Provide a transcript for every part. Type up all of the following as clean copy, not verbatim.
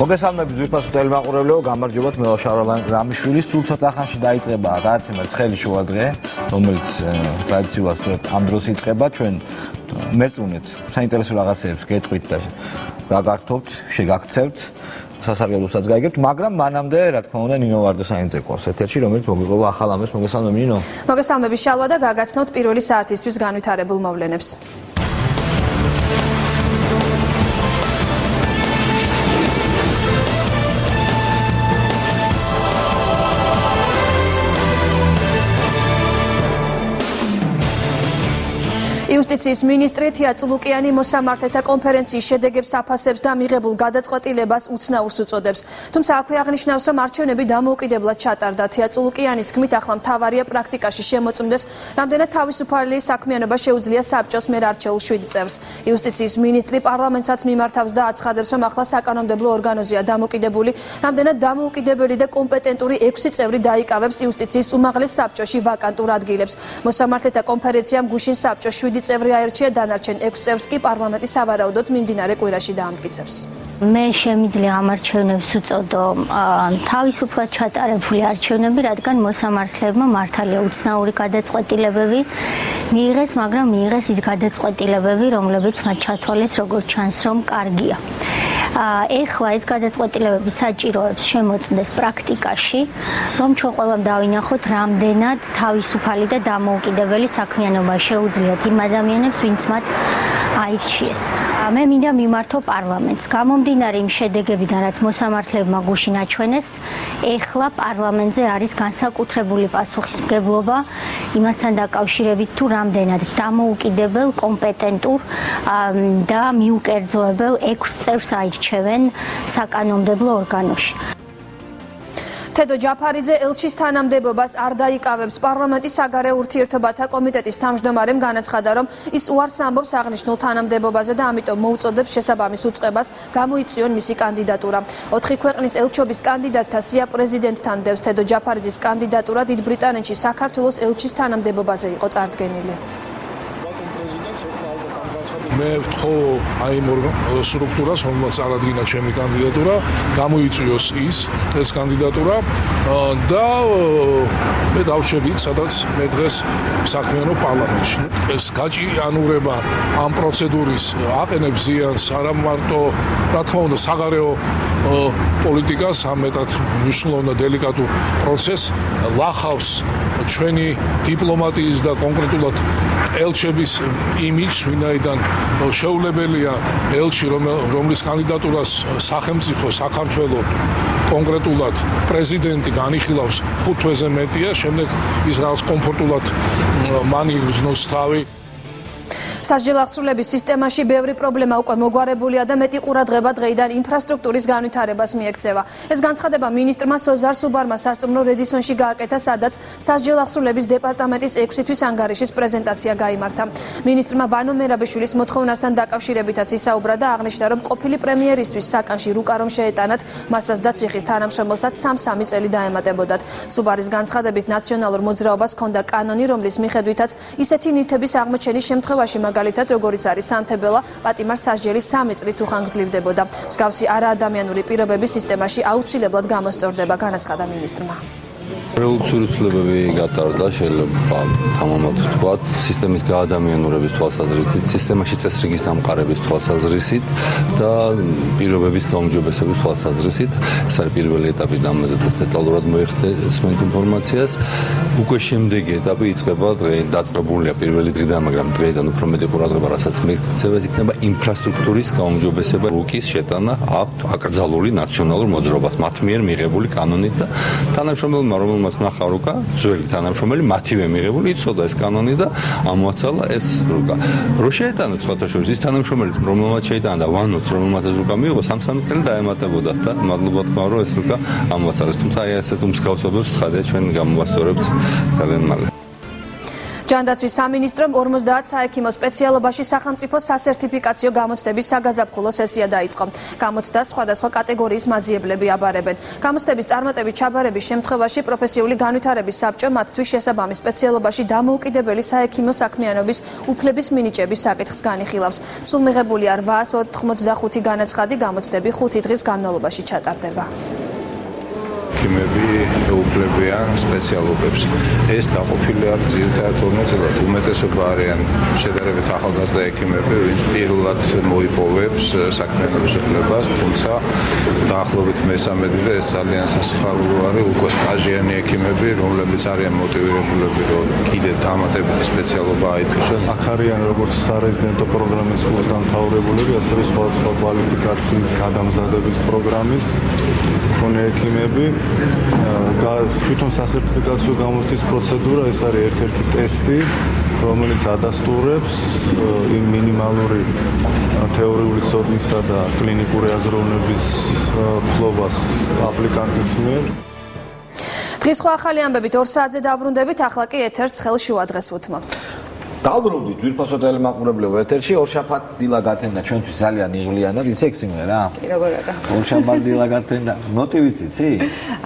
მოგესალმებით ძვირფასო ტელემაყურებელო, გამარჯობათ, მე ვარ შარვალ რამიშვილი. სულ ცოტა ხანში დაიწყება გადაცემა ცხელი შუადღე, რომელიც ტრადიციულად ამ დროს იწყება. ჩვენ მერწმუნეთ საინტერესო რაღაცებს გეტყვით და გაგართობთ, შეგაქცევთ, სასარგებლოსაც გაიგებთ, მაგრამ მანამდე, რა თქმა უნდა, ნინო ვარდოსაინძე ყავს ეთერში, რომელიც მოგიყვება ახალ ამბებს. მოგესალმებით, ნინო. მოგესალმებით, შალვა და გაგაცნობთ პირველი საათისთვის განვითარებულ მოვლენებს. იუსტიციის მინისტრი თია წულუკიანი მოსამართლეთა კონფერენციის შედეგებს აფასებს და მიღებულ გადაწყვეტილებას უცნაურს უწოდებს. თუმცა აქვე აღნიშნავს, რომ არჩევნები დამოუკიდებლად ჩატარდა. თია წულუკიანის თქმით, ახლა მთავარია პრაქტიკაში შემოწმდეს, რამდენად თავისუფალი საქმიანობა შეუძლია საბჭოს მიერ არჩეულ 7 წევრს. იუსტიციის მინისტრი პარლამენტსაც მიმართავს და აცხადებს, რომ ახლა საკანონმდებლო ორგანოზია დამოკიდებული, რამდენად დამოუკიდებელი და კომპეტენტური 6 წევრი დაიკავებს იუსტიციის უმაღლეს საბჭოში ვაკანტურ ადგილებს. მოსამართლეთა კონფერენციამ გუშინ საბჭოს 7 წევრი აერჩია, დანარჩენ 6 წევრს კი პარლამენტი სავარაუდოდ მიმდინარე კვირაში დაამტკიცებს. მე შემიძლია ამ არჩევნებს უწოდო თავისუფლად ჩატარებული არჩევნები, რადგან მოსამართლებმა მართალია უცნაური გადაწყვეტილებები მიიღეს, მაგრამ მიიღეს ის გადაწყვეტილებები, რომლებიც მათ ჩათვალეს, როგორც ჩანს, რომ კარგია. ეხლა ეს გადაწყვეტილებები საჭიროებს შემოწმდეს პრაქტიკაში, რომ ჩვენ ყველამ დავინახოთ, რამდენად თავისუფალი და დამოუკიდებელი საქმიანობა შეუძლიათ იმ ადამიანებს, ვინც მათ აირჩიეს. მე მინდა მიმართო პარლამენტს. გამომდინარე იმ შედეგებიდან, რაც მოსამართლებმა გუშინ აჩვენეს, ეხლა პარლამენტზე არის განსაკუთრებული პასუხისმგებლობა იმასთან დაკავშირებით, თუ რამდენად დამოუკიდებელ, კომპეტენტურ და მიუკერძოებელ 6 წევრს აირჩევენ საკანონმდებლო ორგანოში. თედო ჯაფარიძე ელჩის თანამდებობას არ დაიკავებს. პარლამენტის საგარეო ურთიერთობათა კომიტეტის თავმჯდომარემ განაცხადა, რომ ის უარს ამბობს აღნიშნულ თანამდებობაზე და ამიტომ მოუწოდებს შესაბამის უწყებას გამოიწვიონ მისი კანდიდატურა. 4 ქვეყნის ელჩობის კანდიდატთა სია პრეზიდენტთან დევს. თედო ჯაფარიძის კანდიდატურა დიდ ბრიტანეთში საქართველოს ელჩის თანამდებობაზე იყო წარდგენილი. მე ვთხოვ აი იმ სტრუქტურას, რომელსაც წარადგინა ჩემი კანდიდატურა, გამოიწვიოს ეს კანდიდატურა და მე დავრჩები, სადაც მე დღეს საქმიანობ პარლამენტში. ეს გაჭიანურება ამ პროცედურის აყენებს ზიანს არა მარტო, რა თქმა უნდა, საგარეო პოლიტიკას, ამ მეტად მნიშვნელოვან და დელიკატურ პროცესს, ლახავს ჩვენი დიპლომატიის და კონკრეტულად ელჩების იმიჯს, ვინაიდან შეუძლებელია ელჩი, რომლის კანდიდატურას სახელმწიფო საქართველო კონკრეტულად პრეზიდენტი განიხილავს 5 თვეზე მეტია, შემდეგ ის რაღაც კომფორტულად მან იგრძნოს თავი. სასჯელ აღსრულების სისტემაში ბევრი პრობლემა უკვე მოგვარებულია და მეტი ყურადღება დღეიდან ინფრასტრუქტურის განვითარებას მიექცევა. ეს განცხადება მინისტრმა სოზარ სუბარმა სასტუმრო რედისონში გააკეთა, სადაც სასჯელ აღსრულების დეპარტამენტის 6 თვის ანგარიშის პრეზენტაცია გაიმართა. მინისტრმა ვანო მერაბიშვილის მოთხოვნასთან დაკავშირებითაც ისაუბრა და აღნიშნა, რომ ყოფილი პრემიერისთვის საკანში რუკა რომ შეეტანათ, მასას და ციხის თანამშრომელსაც 3 წელი დაემატებოდათ. სუბარის განცხადებით ნაციონალურ მოძრაობას ჰქონდა კანონი, რომლის მიხედვითაც ისეთი ნივთების აღმოჩენის შემთხვევაში მაგალითად, როგორიც არის სანთებელა, პატიმარს სასჯელი 3 წლით უხან გძლივდებოდა. მსგავსი არაადამიანური პირობები სისტემაში აუცილებლად გამოსწორდება, განაცხადა მინისტრმა. რევოლუციური ცვლილებები გატარდა, შეიძლება თამამად ვთქვათ, სისტემის გაადამიანურების თვალსაზრისით, სისტემაში წესრიგის დამყარების თვალსაზრისით და პირობების გაუმჯობესების თვალსაზრისით. ეს არის პირველი ეტაპი და ამაზე დეტალურად მოიხსენეთ ინფორმაციას. უკვე შემდეგი ეტაპი იწყება დღეიდან, დაწყებულია პირველი დღიდან, მაგრამ დღეიდან უფრო მეტი ყურადღება, რასაც მიქცევა, იქნება ინფრასტრუქტურის გაუმჯობესება, რუკის შეტანა აკრძალული ნაციონალურ მოძრაობას, მათ მიერ მიღებული კანონით და თანამშრომელმა, რომელმაც ნახა რუკა, ძველი თანამშრომელი, მათივე მიღებული, იცოდა ეს კანონი და ამოაცალა ეს რუკა. რო შეეტანა სხვათა შორის ის თანამშრომელიც, რომელმაც შეიტანა და ვანოც, რომელმაც ეს რუკა მიიღო, 3 წელი დაემატებოდათ და მადლობა თქვა, რომ ეს რუკა ამოაცალეს. თუმცა აი ასეთ უმსგავსობებს ცხადია ჩვენ გამოვასწორებთ ძალიან მალე. ჯანდაცვის სამინისტრომ 50 საექიმო სპეციალობაში სახელმწიფო სასერტიფიკაციო გამოცდების საგაზაფხულო სესია დაიწყო. გამოცდას სხვადასხვა კატეგორიის მაძიებლები აბარებენ. გამოცდების წარმატებით ჩაბარების შემთხვევაში პროფესიული განვითარების საბჭო მათთვის შესაბამის სპეციალობაში დამოუკიდებელი საექიმო საქმიანობის უფლების მინიჭების საკითხს განიხილავს. სულ მიღებულია 885 განაცხადი, გამოცდები 5 დღის განმავლობაში ჩატარდება. ექიმები ეუფლებიან სპეციალობებს. ეს დაყოფილი არის ძირითადად 40-ად უმეტესობა არიან შედარებით ახალგაზრდა ექიმები, ვინც პირველად მოიპოვებს საქმიანობის უფლებას, თუმცა დაახლოებით მესამედი და ეს ძალიან სასიხარულო არის უკვე სტაჟიანი ექიმები, რომლებიც არიან მოტივირებულები, რომ კიდევ დამატებითი სპეციალობა აითვისონ. აქ არიან როგორც სარეზიდენტო პროგრამის კურსდამთავრებულები, ასევე სხვადასხვა კვალიფიკაციის გადამზადების პროგრამის მქონე ექიმები. თვითონ სასერტიფიკაციო გამოცდის პროცედურა ეს არის ერთ-ერთი ტესტი, რომელიც ადასტურებს იმ მინიმალური თეორიული ცოდნისა და კლინიკური აზროვნების ფლობას აპლიკანტის მიერ. დღის სხვა ახალი ამბებით 2 საათზე დაბრუნდებით, ახლა კი ეთერს ხელშუა დღეს უთმობთ. დაბრუნდით ძვირფასო ტელემაყურებლებო ეთერში. ორშაბათ დილა გათენდა ჩვენთვის ძალიან იღვლიანად, იცი ექსიმე რა? კი, როგორ არა. ორშაბათ დილა გათენდა. მოტივიც იცი?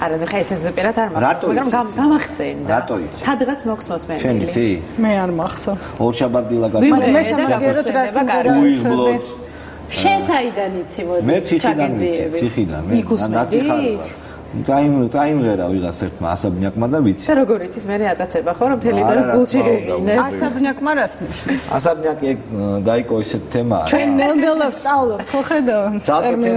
არა, ნუ ხა ეს ზეპირად არ მახსოვს, მაგრამ გამახსენდა. რატო იცი? სადღაც მოქვს მოსმენილი. შენ იცი? მე არ მახსოვს. ორშაბათ დილა გათენდა. მე სამაგერო დღეს უიღბლოდ. შენ საიდან იცი მოდი? მე ციხიდან ვიცი, ციხიდან. მე ნაციხარია. წაიმღერა ვიღაც ერთმა ასაბნიაკმა და ვიცი. და როგორ იცის მე ატაცება ხო რომ მთელი დრო გულში გეგინე. ასაბნიაკმა რას ნიშნავს? ასაბნიაკი დაიკო ისეთ თემაა. ჩვენ ნელ-ნელა ვსწავლობთ, ხო ხედავ?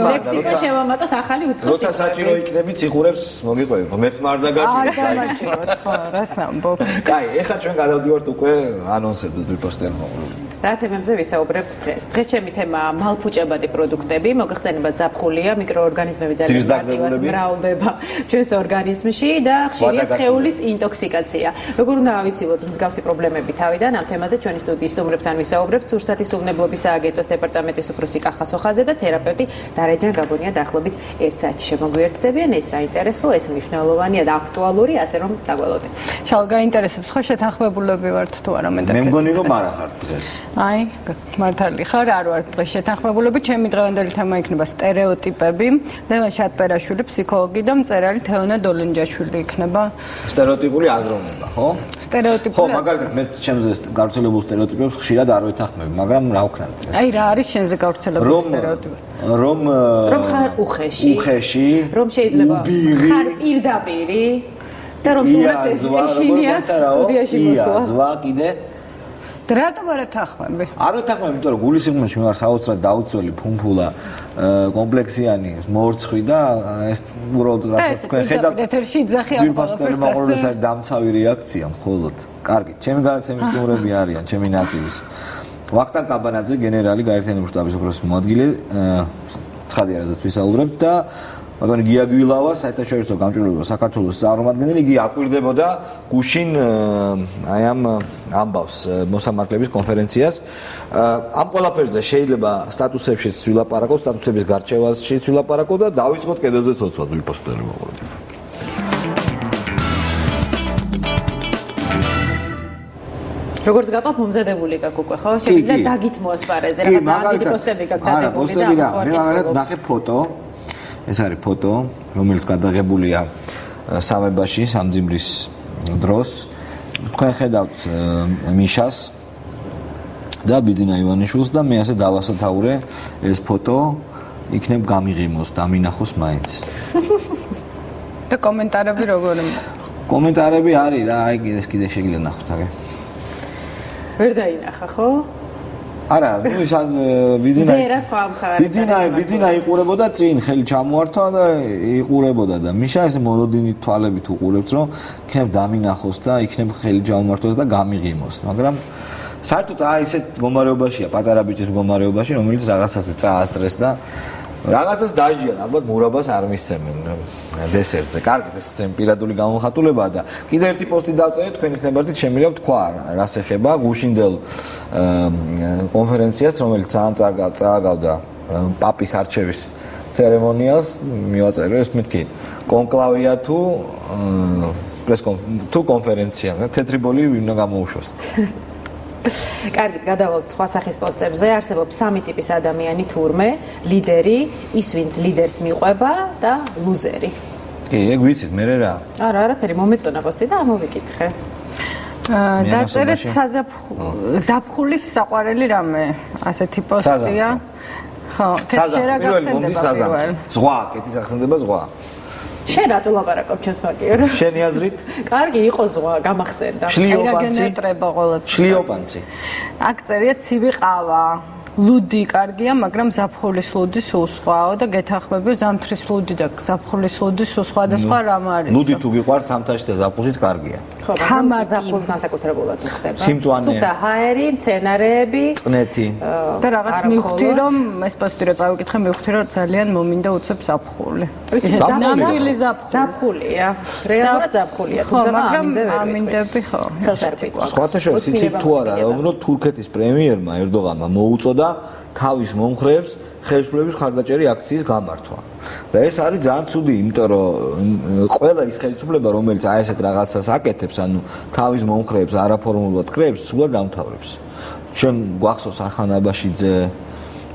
ლექსიკა შევამატოთ ახალი უცხო როცა საჭირო იქნები ციხურებს მოგიყვები. ღმერთმა არ დაგაჭიროს. არ დამაჭიროს, ხო, რას ამბობ? კაი, ეხლა ჩვენ გადავდივართ უკვე ანონსებზე ძვირფას ტელემაყურებელში. რა თემებზე ვისაუბრებთ დღეს? დღეს ჩემი თემაა მალფუჭებადი პროდუქტები, მოგეხსენებათ ზაფხულია, მიკროორგანიზმები ძალიან მარტივად მრავლდება ჩვენს ორგანიზმში და ხშირია სხეულის ინტოქსიკაცია. როგორ უნდა ავიცილოთ მსგავსი პრობლემები თავიდან? ამ თემაზე ჩვენი სტუდიის სტუმრებთან ვისაუბრებთ. სურსათის უვნებლობის სააგენტოს დეპარტამენტის უფროსი კახა სოხაძე და თერაპევტი დარეჯან გაბონია დაახლოებით 1 საათში შემოგვიერთდებიან. ეს საინტერესო, ეს მნიშვნელოვანია და აქტუალური, ასე რომ დაგველოდეთ. შალ გაინტერესებს ხო შეთანხმებულები ვართ თუ არა მე და მე მგონი რომ არა ხარ დღეს. აი, მართალი ხარ, არ ვარ დღეს შეთანხმებულები. ჩემი დღევანდელი თემა იქნება სტერეოტიპები. ლევან შატპერაშვილი, ფსიქოლოგი და მწერალი თეონა დოლენჯაშვილი იქნება. სტერეოტიპული აზროვნება, ხო? სტერეოტიპული. ხო, მაგალითად მე ჩემზე გავრცელებულ სტერეოტიპებს ხშირად არ ვეთანხმები, მაგრამ რა ვქნა დღეს. აი, რა არის შენზე გავრცელებული სტერეოტიპი? რომ ხარ უხეში, რომ შეიძლება უბირი, ხარ პირდაპირი და რომ სტუმრებს ეს შეშინია სტუდიაში მოსვლა. ზვა კიდე რატომ არ ეთანხმები? არ ვეთანხმები, იმიტომ რომ გულის სიღრმეში მე ვარ საოცრად დაუცველი, ფუმფულა, კომპლექსიანი, მორცხვი და ეს უბრალოდ რასაც თქვენ ხედავთ. ეთერში იძახი ამ ყველაფერს. მაყურებელს არის დამცავი რეაქცია მხოლოდ. კარგი, ჩემი განაცემის სტუმრები არიან, ჩემი ნაწილის. ვახტანგ კაბანაძე, გენერალი გაერთიანებული შტაბის უფროსის მოადგილე, ცხადი არაზეც ვისაუბრებთ და ბატონი გია გვილავა, საერთაშორისო გამჭვირვალეობა საქართველოს წარმომადგენელი, იგი აკვირდებოდა გუშინ აი ამ ამბავს მოსამართლეების კონფერენციას. ამ ყველაფერზე შეიძლება სტატუსებშიც ვილაპარაკოთ, სტატუსების გარჩევაშიც ვილაპარაკოთ და დავიწყოთ კედელზე ცოცვა ძვირფას ტელემაყურებელში. როგორც გატყობ მომზადებული გაქვს უკვე ხო? შეიძლება დაგითმო ასპარეზზე, რაღაცა დიდი პოსტები გაქვს დადებული და არა, პოსტები რა, მე მაგალითად ნახე ფოტო. ეს არის ფოტო, რომელიც გადაღებულია სამებაში, სამძიმრის დროს. თქვენ ხედავთ მიშას და ბიძინა ივანიშვილს და მე ასე დავასათაურე ეს ფოტო იქნებ გამიღიმოს, დამინახოს მაინც. და კომენტარები როგორი? კომენტარები არის რა, აი კიდე შეგიძლია ნახოთ აქ. ვერ დაინახა ხო? არა, ნუ ის ბიძინა იყურებოდა წინ, ხელი ჩამოართვა და იყურებოდა და მიშა ეს მონოდინით თვალებით უყურებს, რომ იქნებ დამინახოს და იქნებ ხელი ჩამოართვას და გამიღიმოს, მაგრამ საერთოდ აი ესეთ მდგომარეობაშია, პატარა ბიჭის მდგომარეობაში, რომელიც რაღაცას წაასწრეს და რაღაცას დაჟიან, ალბათ მურაბას არ მისცემენ დესერტზე. კარგი, ეს ჩემი პირადული გამოხატულებაა და კიდე ერთი პოსტი დავწერეთ თქვენის ნებართვით შემიძლია ვთქვა, რას ეხება გუშინდელ კონფერენციას, რომელიც წააგავდა პაპის არჩევის ცერემონიალს, მივაწერე ეს მეთქი. კონკლავია თუ თუ კონფერენცია, თეთრი ბოლი უნდა გამოუშვას. კარგით, გადავალთ სხვა სახის პოსტებზე. არსებობს სამი ტიპის ადამიანი თურმე, ლიდერი, ის ვინც ლიდერს მიყვება და ლუზერი. კი, ეგ ვიცით, მე რა. არა, არაფერი, მომეწონა პოსტი და ამოვიკითხე. დაწერეთ ზაფხულის საყვარელი რამე, ასეთი პოსტია. ხო, თეთრ რა გახსენდება პირველ. ზღვა, კეთის ახსენდება ზღვა. შენ რატო ლაპარაკობ ჩემს მაგიორ? შენი აზრით? კარგი იყო ზღვა, გამახსენდა. გენეტრება ყოველთვის. შლიოპანცი. აქ წერია ცივი ყავა. ლუდი კარგია, მაგრამ ზაფხულის ლუდი სულ სხვაო და გეთანხმებიო ზამთრის ლუდი და ზაფხულის ლუდი სულ სხვადასხვა რამ არის. ლუდი თუ გიყვარს ზამთარში და ზაფხულშიც კარგია. ხო, მაგრამ ზაფხულს განსაკუთრებულად უხდება. სიმწვანე. სუფთა ჰაერი, მცენარეები, წნეთი. და რაღაც მივხვდი რომ ეს პოსტი რო წავიკითხე, მივხვდი რომ ძალიან მომინდა უცებ ზაფხული. ნამდვილი ზაფხულია. რეალურად ზაფხულია, თუმცა ამინდზე ვერ ვიტყვით. ამინდები ხო. ხელს არ ვიწყობს. სხვათა შორის იცით თუ არა, რომ თურქეთის პრემიერმა ერდოღანმა მოუწოდა თავის მომხრეებს ხელისუფლების ხარდაჭერი აქციის გამართვა. და ეს არის ძალიან ცუდი, იმიტომ რომ ყველა ის ხელისუფლება, რომელიც აი ესეთ რაღაცას აკეთებს, ანუ თავის მომხრეებს არაფორმულად კრებს, სულად დამთავრებს. ჩვენ გვახსოვს ახან აბაშიძე,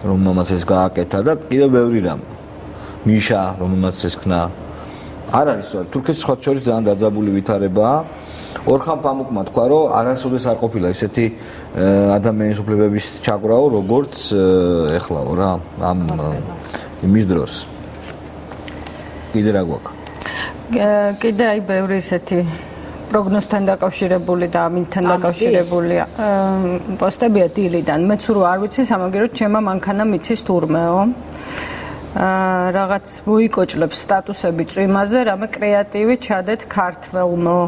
რომელმაც ეს გააკეთა და კიდევ ბევრი რამ. მიშა, რომელმაც ეს ქნა. არ არის სწორად. თურქეთის სხვა შორის ძალიან დაძაბული ვითარებაა. ორხან პამუკმა თქვა, რომ არასოდეს არ ყოფილა ესეთი ადამიანის უფლებების ჩაგვრაო, როგორც ეხლაო რა, ამ იმის დროს. კიდე რა გვაქვს? კიდე აი ბევრი ესეთი პროგნოზთან დაკავშირებული და ამინთან დაკავშირებული პოსტებია დილიდან. მეც რო არ ვიცი, სამაგიეროდ ჩემმა მანქანა მიცის თურმეო. რაღაც მოიკოჭლებს სტატუსები წვიმაზე, რამე კრეატივი ჩადეთ ქართველნო.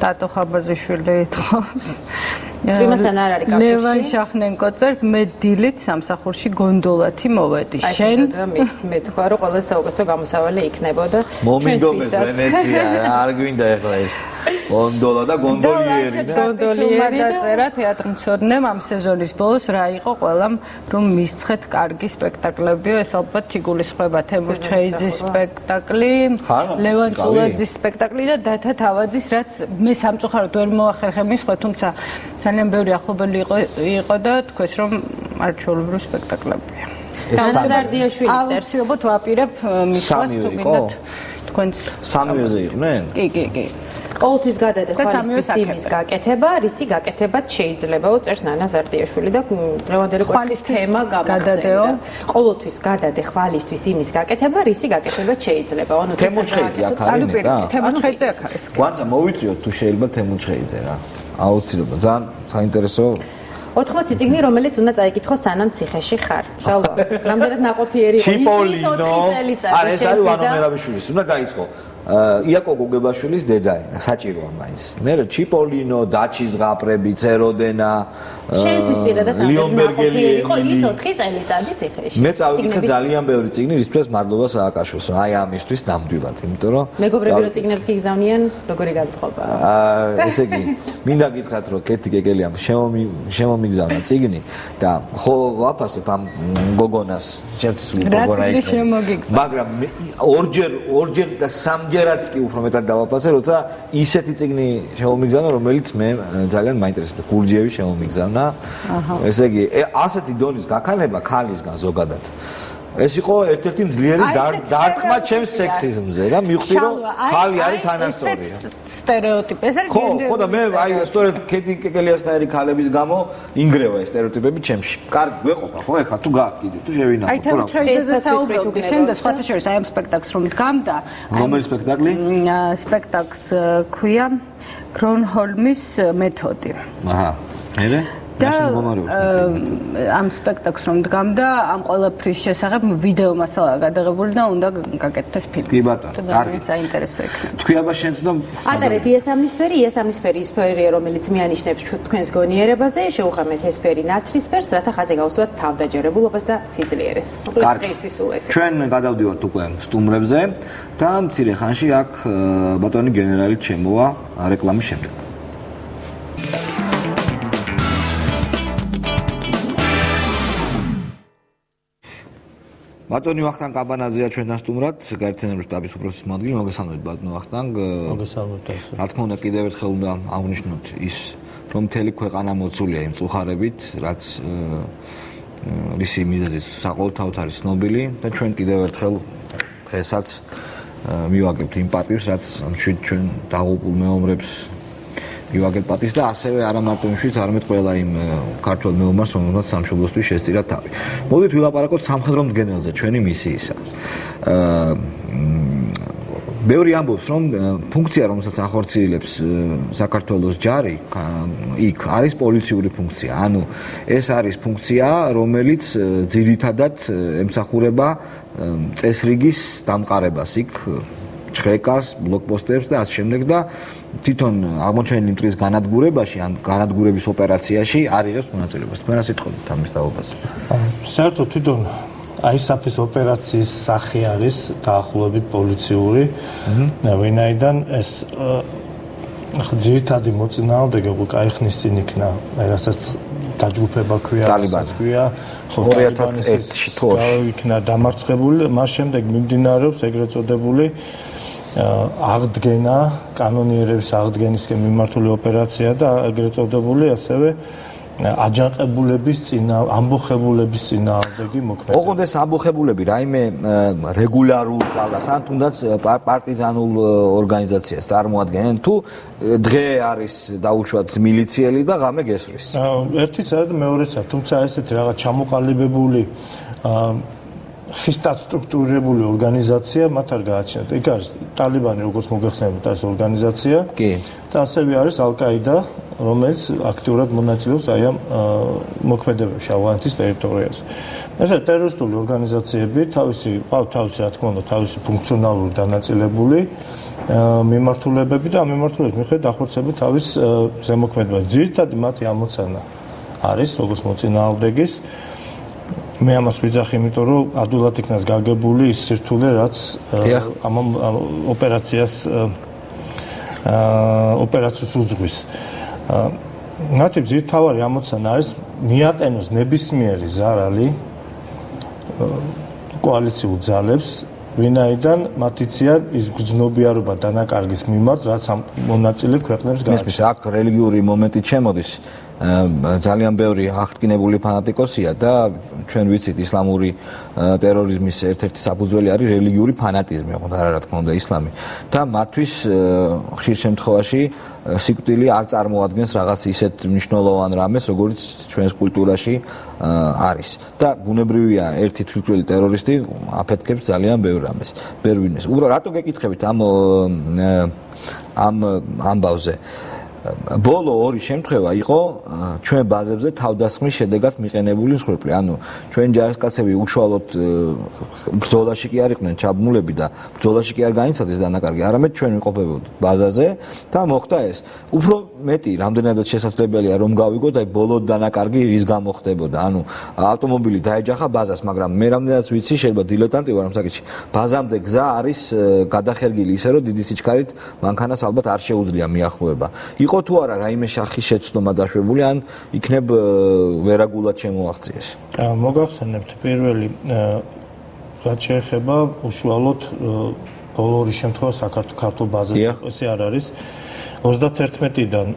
დატო ხაბაზიშვილი ეთხოვს. წვიმასთან არ არის კავშირი. ლევან შახნენკო წერს, მე დილით სამსახურში გონდოლათი მოვედი. შენ მე თქვა რომ ყველა საუკეთესო გამოსავალი იქნებოდა. მომინდომეს ვენეცია, არ გვინდა ეხლა ეს. გონდოლა და გონდოლიერი და გონდოლიერი დაწერა თეატრმცოდნემ ამ სეზონის ბოლოს რა იყო ყველამ რომ მისცეთ კარგი სპექტაკლებიო, ეს ალბათ იგულისხმება თემურ ჩეიძის სპექტაკლი, ლევან წულაძის სპექტაკლი და დათა თავაძის, რაც მე სამწუხაროდ ვერ მოახერხე მისხვა, თუმცა ძალიან ბევრი ახლობელი იყო და თქვეს რომ არჩეულებრივი სპექტაკლებია. განზარდიაშვილი წერს. აუცილებლად ვაპირებ მისვლას თუ გინდათ თქვენს სამივეზე იყვნენ? კი. ყოველთვის გადადე ხვალისთვის იმის გაკეთება, რისი გაკეთებაც შეიძლებაო, წერს ნანა ზარდიაშვილი და დღევანდელი კვირტის თემა გამახსენდა. ყოველთვის გადადე ხვალისთვის იმის გაკეთება, რისი გაკეთებაც შეიძლება. ანუ თემურჩხეიძე აქ არის და თემურჩხეიძე აქ არის. გვანცა მოვიწიოთ თუ შეიძლება თემურჩხეიძე რა. აუცილებლად ძალიან საინტერესო 80 წიგნი, რომელიც უნდა წაიკითხოს სანამ ციხეში ხარ. შალვა, რამდენად ნაყოფიერი იყო? ჩიპოლინო. არა, ეს არის ვანო მერაბიშვილის. უნდა დაიწყო. იაკო გოგებაშვილის დედაენა, საჭიროა მაინც. მე ჩიპოლინო, დაჩის ზღაპრები, ცეროდენა, შენთვის პირადად ლიონბერგელი იყო ის 4 წელიწადი ციხეში. მე წავიკითხე ძალიან ბევრი წიგნი, რისთვისაც მადლობა სააკაშვილს, აი ამისთვის ნამდვილად, იმიტომ რომ მეგობრები რო წიგნებს გიგზავნიან, როგორი განწყობა? ესე იგი, მინდა გითხრათ, რომ კეთი კეკელიამ შემომიგზავნა წიგნი და ხო ვაფასებ ამ გოგონას, ჩემთვის გოგონა იქნება. მაგრამ ორჯერ და სამჯერაც კი უფრო მეტად დავაფასე, როცა ისეთი წიგნი შემომიგზავნა, რომელიც მე ძალიან მაინტერესებდა. გურჯიევი შემომიგზავნა. ესე იგი, ასეთი დონის გაქანება ქალისგან ზოგადად. ეს იყო ერთ-ერთი ძლიერი დარტყმა ჩემს სექსიზმზე და მივხვდი რომ ხალი არის თანასწორია. სტერეოტიპი, ეს არის გენდერი. ხო და მე აი სწორედ კეთი კეკელიასნაირი ქალების გამო ინგრევა ეს სტერეოტიპები ჩემში. კარგი გვეყოფა ხო ეხლა თუ გააკ კიდე თუ შევინახო. აი თემურჩხეიძეზე საუბრობდი შენ და სხვათა შორის აი ამ სპექტაკლს რომ დგამდა. რომელი სპექტაკლი? სპექტაკლს ქვია კრონჰოლმის მეთოდი. აჰა. მერე? და ამ სპექტაკლს რომ დგამდა, ამ ყველაფრის შესახებ ვიდეო მასალა გადაღებული და უნდა გაკეთდეს ფილმი. კი ბატონო, კარგი, საინტერესო იქნება. თქვი აბა შენც და ატარეთ იესამნისფერი ის სფეროა, რომელიც მიანიშნებს თქვენს გონიერებაზე, შეუღამეთ ეს სფერი ნაცრისფერს, რათა ხაზი გავუსვათ თავდაჯერებულობას და სიძლიერეს. დღეისთვის სულ ეს. ჩვენ გადავდივართ უკვე სტუმრებზე და მცირე ხანში აქ ბატონი გენერალი ჩემოვა რეკლამის შემდეგ. ბატონი ვახტანგ კაბანაძეა ჩვენთან სტუმრად, გაერთიანებული შტაბის უფროსის მოადგილე. მოგესალმებით ბატონო ვახტანგ. მოგესალმებით. რა თქმა უნდა, კიდევ ერთხელ უნდა აღვნიშნოთ ის, რომ მთელი ქვეყანა მოცულია იმ წუხარებით, რაც რისი მიზეზით საყოველთაოდ არის ცნობილი და ჩვენ კიდევ ერთხელ დღესაც მივაგებთ იმ პატივს, რაც ჩვენ დაღუპულ მეომრებს მივაგებთ პატივს და ასევე არა მარტო იმშვიდ, არამედ ყველა იმ ქართველ მეომარს, რომელმაც სამშობლოსთვის შესწირა თავი. მოდით ვილაპარაკოთ სამხედრო მდგენელზე ჩვენი მისიისა. ბევრი ამბობს, რომ ფუნქცია, რომელსაც ახორციელებს საქართველოს ჯარი, იქ არის პოლიციური ფუნქცია. ანუ ეს არის ფუნქცია, რომელიც ძირითადად ემსახურება წესრიგის დამყარებას იქ, ჩხეკას, ბლოკპოსტებს და ასე შემდეგ და თვითონ აღმოჩენილი მტრის განადგურებაში ან განადგურების ოპერაციაში არ იღებს მონაწილეობას. თქვენ რა სიტყვით ამის დაობაზე? საერთოდ თვითონ აი საფის ოპერაციის სახე არის დაახლოებით პოლიციური. ვინაიდან ეს ძირითადი მოწინააღმდეგე უკვე კაიხნის წინ იქნა, რასაც დაჯგუფება ქვია, ქვია 2001-ში თოში იქნა დამარცხებული, მას შემდეგ მიმდინარეობს ეგრეთ წოდებული აღდგენა, კანონიერების აღდგენისკენ მიმართული ოპერაცია და ეგრეთ წოდებული ასევე აჯანყებულების ამბოხებულების წინააღმდეგი მოქმედება. ოღონდ ეს ამბოხებულები რაიმე რეგულარულ ძალას ან თუნდაც პარტიზანულ ორგანიზაციას წარმოადგენენ თუ დღე არის დაუშვათ მილიციელი და ღამე გესვრის. ერთიც არის და მეორეც არის, თუმცა ესეთი რაღაც ჩამოყალიბებული ხისტად სტრუქტურირებული ორგანიზაცია მათ არ გააჩნიათ. იქ არის ტალიბანი, როგორც მოგეხსენებათ, ეს ორგანიზაცია. კი. და ასევე არის ალ-კაიდა, რომელიც აქტიურად მონაწილეობს აი ამ მოქმედებებში ავღანეთის ტერიტორიაზე. ესე ტერორისტული ორგანიზაციები თავისი რა თქმა უნდა, თავისი ფუნქციონალური დანაწილებული მიმართულებები და ამ მიმართულების მიხედვით ახორციელებენ თავის ზემოქმედებას. ძირითადად მათი ამოცანა არის როგორც მოწინააღმდეგის. მე ამას ვიძახი, იმიტომ რომ ადვილად იქნას გაგებული ის სირთულე, რაც ამ ოპერაციას უძღვის. მათი ძირითავი ამოცანა არის მიაყენოს ნებისმიერი ზარალი კოალიციურ ძალებს, ვინაიდან მათ იციან ის გრძნობიარობა დანაკარგის მიმართ, რაც ამ მონაწილე ქვეყნებს გააჩნიათ. აქ რელიგიური მომენტი ჩემოდის. ძალიან ბევრი აღტკინებული ფანატიკოსია და ჩვენ ვიცით ისლამური ტერორიზმის ერთ-ერთი საფუძველი არის რელიგიური ფანატიზმი, ოღონდ არა რა თქმა უნდა ისლამი. და მათთვის ხშირ შემთხვევაში სიკვდილი არ წარმოადგენს რაღაც ისეთ მნიშვნელოვან რამეს, როგორც ჩვენს კულტურაში არის. და ბუნებრივია ერთი თვითმკვლელი ტერორისტი აფეთქებს ძალიან ბევრ რამეს. ბერვინეს. უბრალოდ რატო გეკითხებით ამ ამბავზე? ბოლო ორი შემთხვევა იყო ჩვენ ბაზებზე თავდასხმის შედეგად მიყენებული მსხვერპლი. ანუ ჩვენ ჯარისკაცები უშუალოდ ბრძოლაში კი არ იყვნენ ჩაბმულები და ბრძოლაში კი არ განიცადეს დანაკარგი, არამედ ჩვენ ვიყოფებოდით ბაზაზე და მოხდა ეს. უფრო მეტი რამდენადაც შესაძლებელია რომ გავიგოთ აი ბოლო დანაკარგი რის გამო ხდებოდა. ანუ ავტომობილი დაეჯახა ბაზას, მაგრამ მე რამდენადაც ვიცი, შეიძლება დილეტანტი ვარ ამ საკითხში. ბაზამდე გზა არის გადახერგილი ისე რომ დიდი სიჩქარით მანქანას ალბათ არ შეუძლია მიახლოება. იყო თუ არა რაიმე შახის შეცდომა დაშვებული ან იქნებ ვერაგულად შემოაღწიეს? მოგახსენებთ პირველი რაც შეეხება უშუალოდ ბოლო ორი შემთხვევა საქართველოს ბაზაზე ესე არ არის 31-დან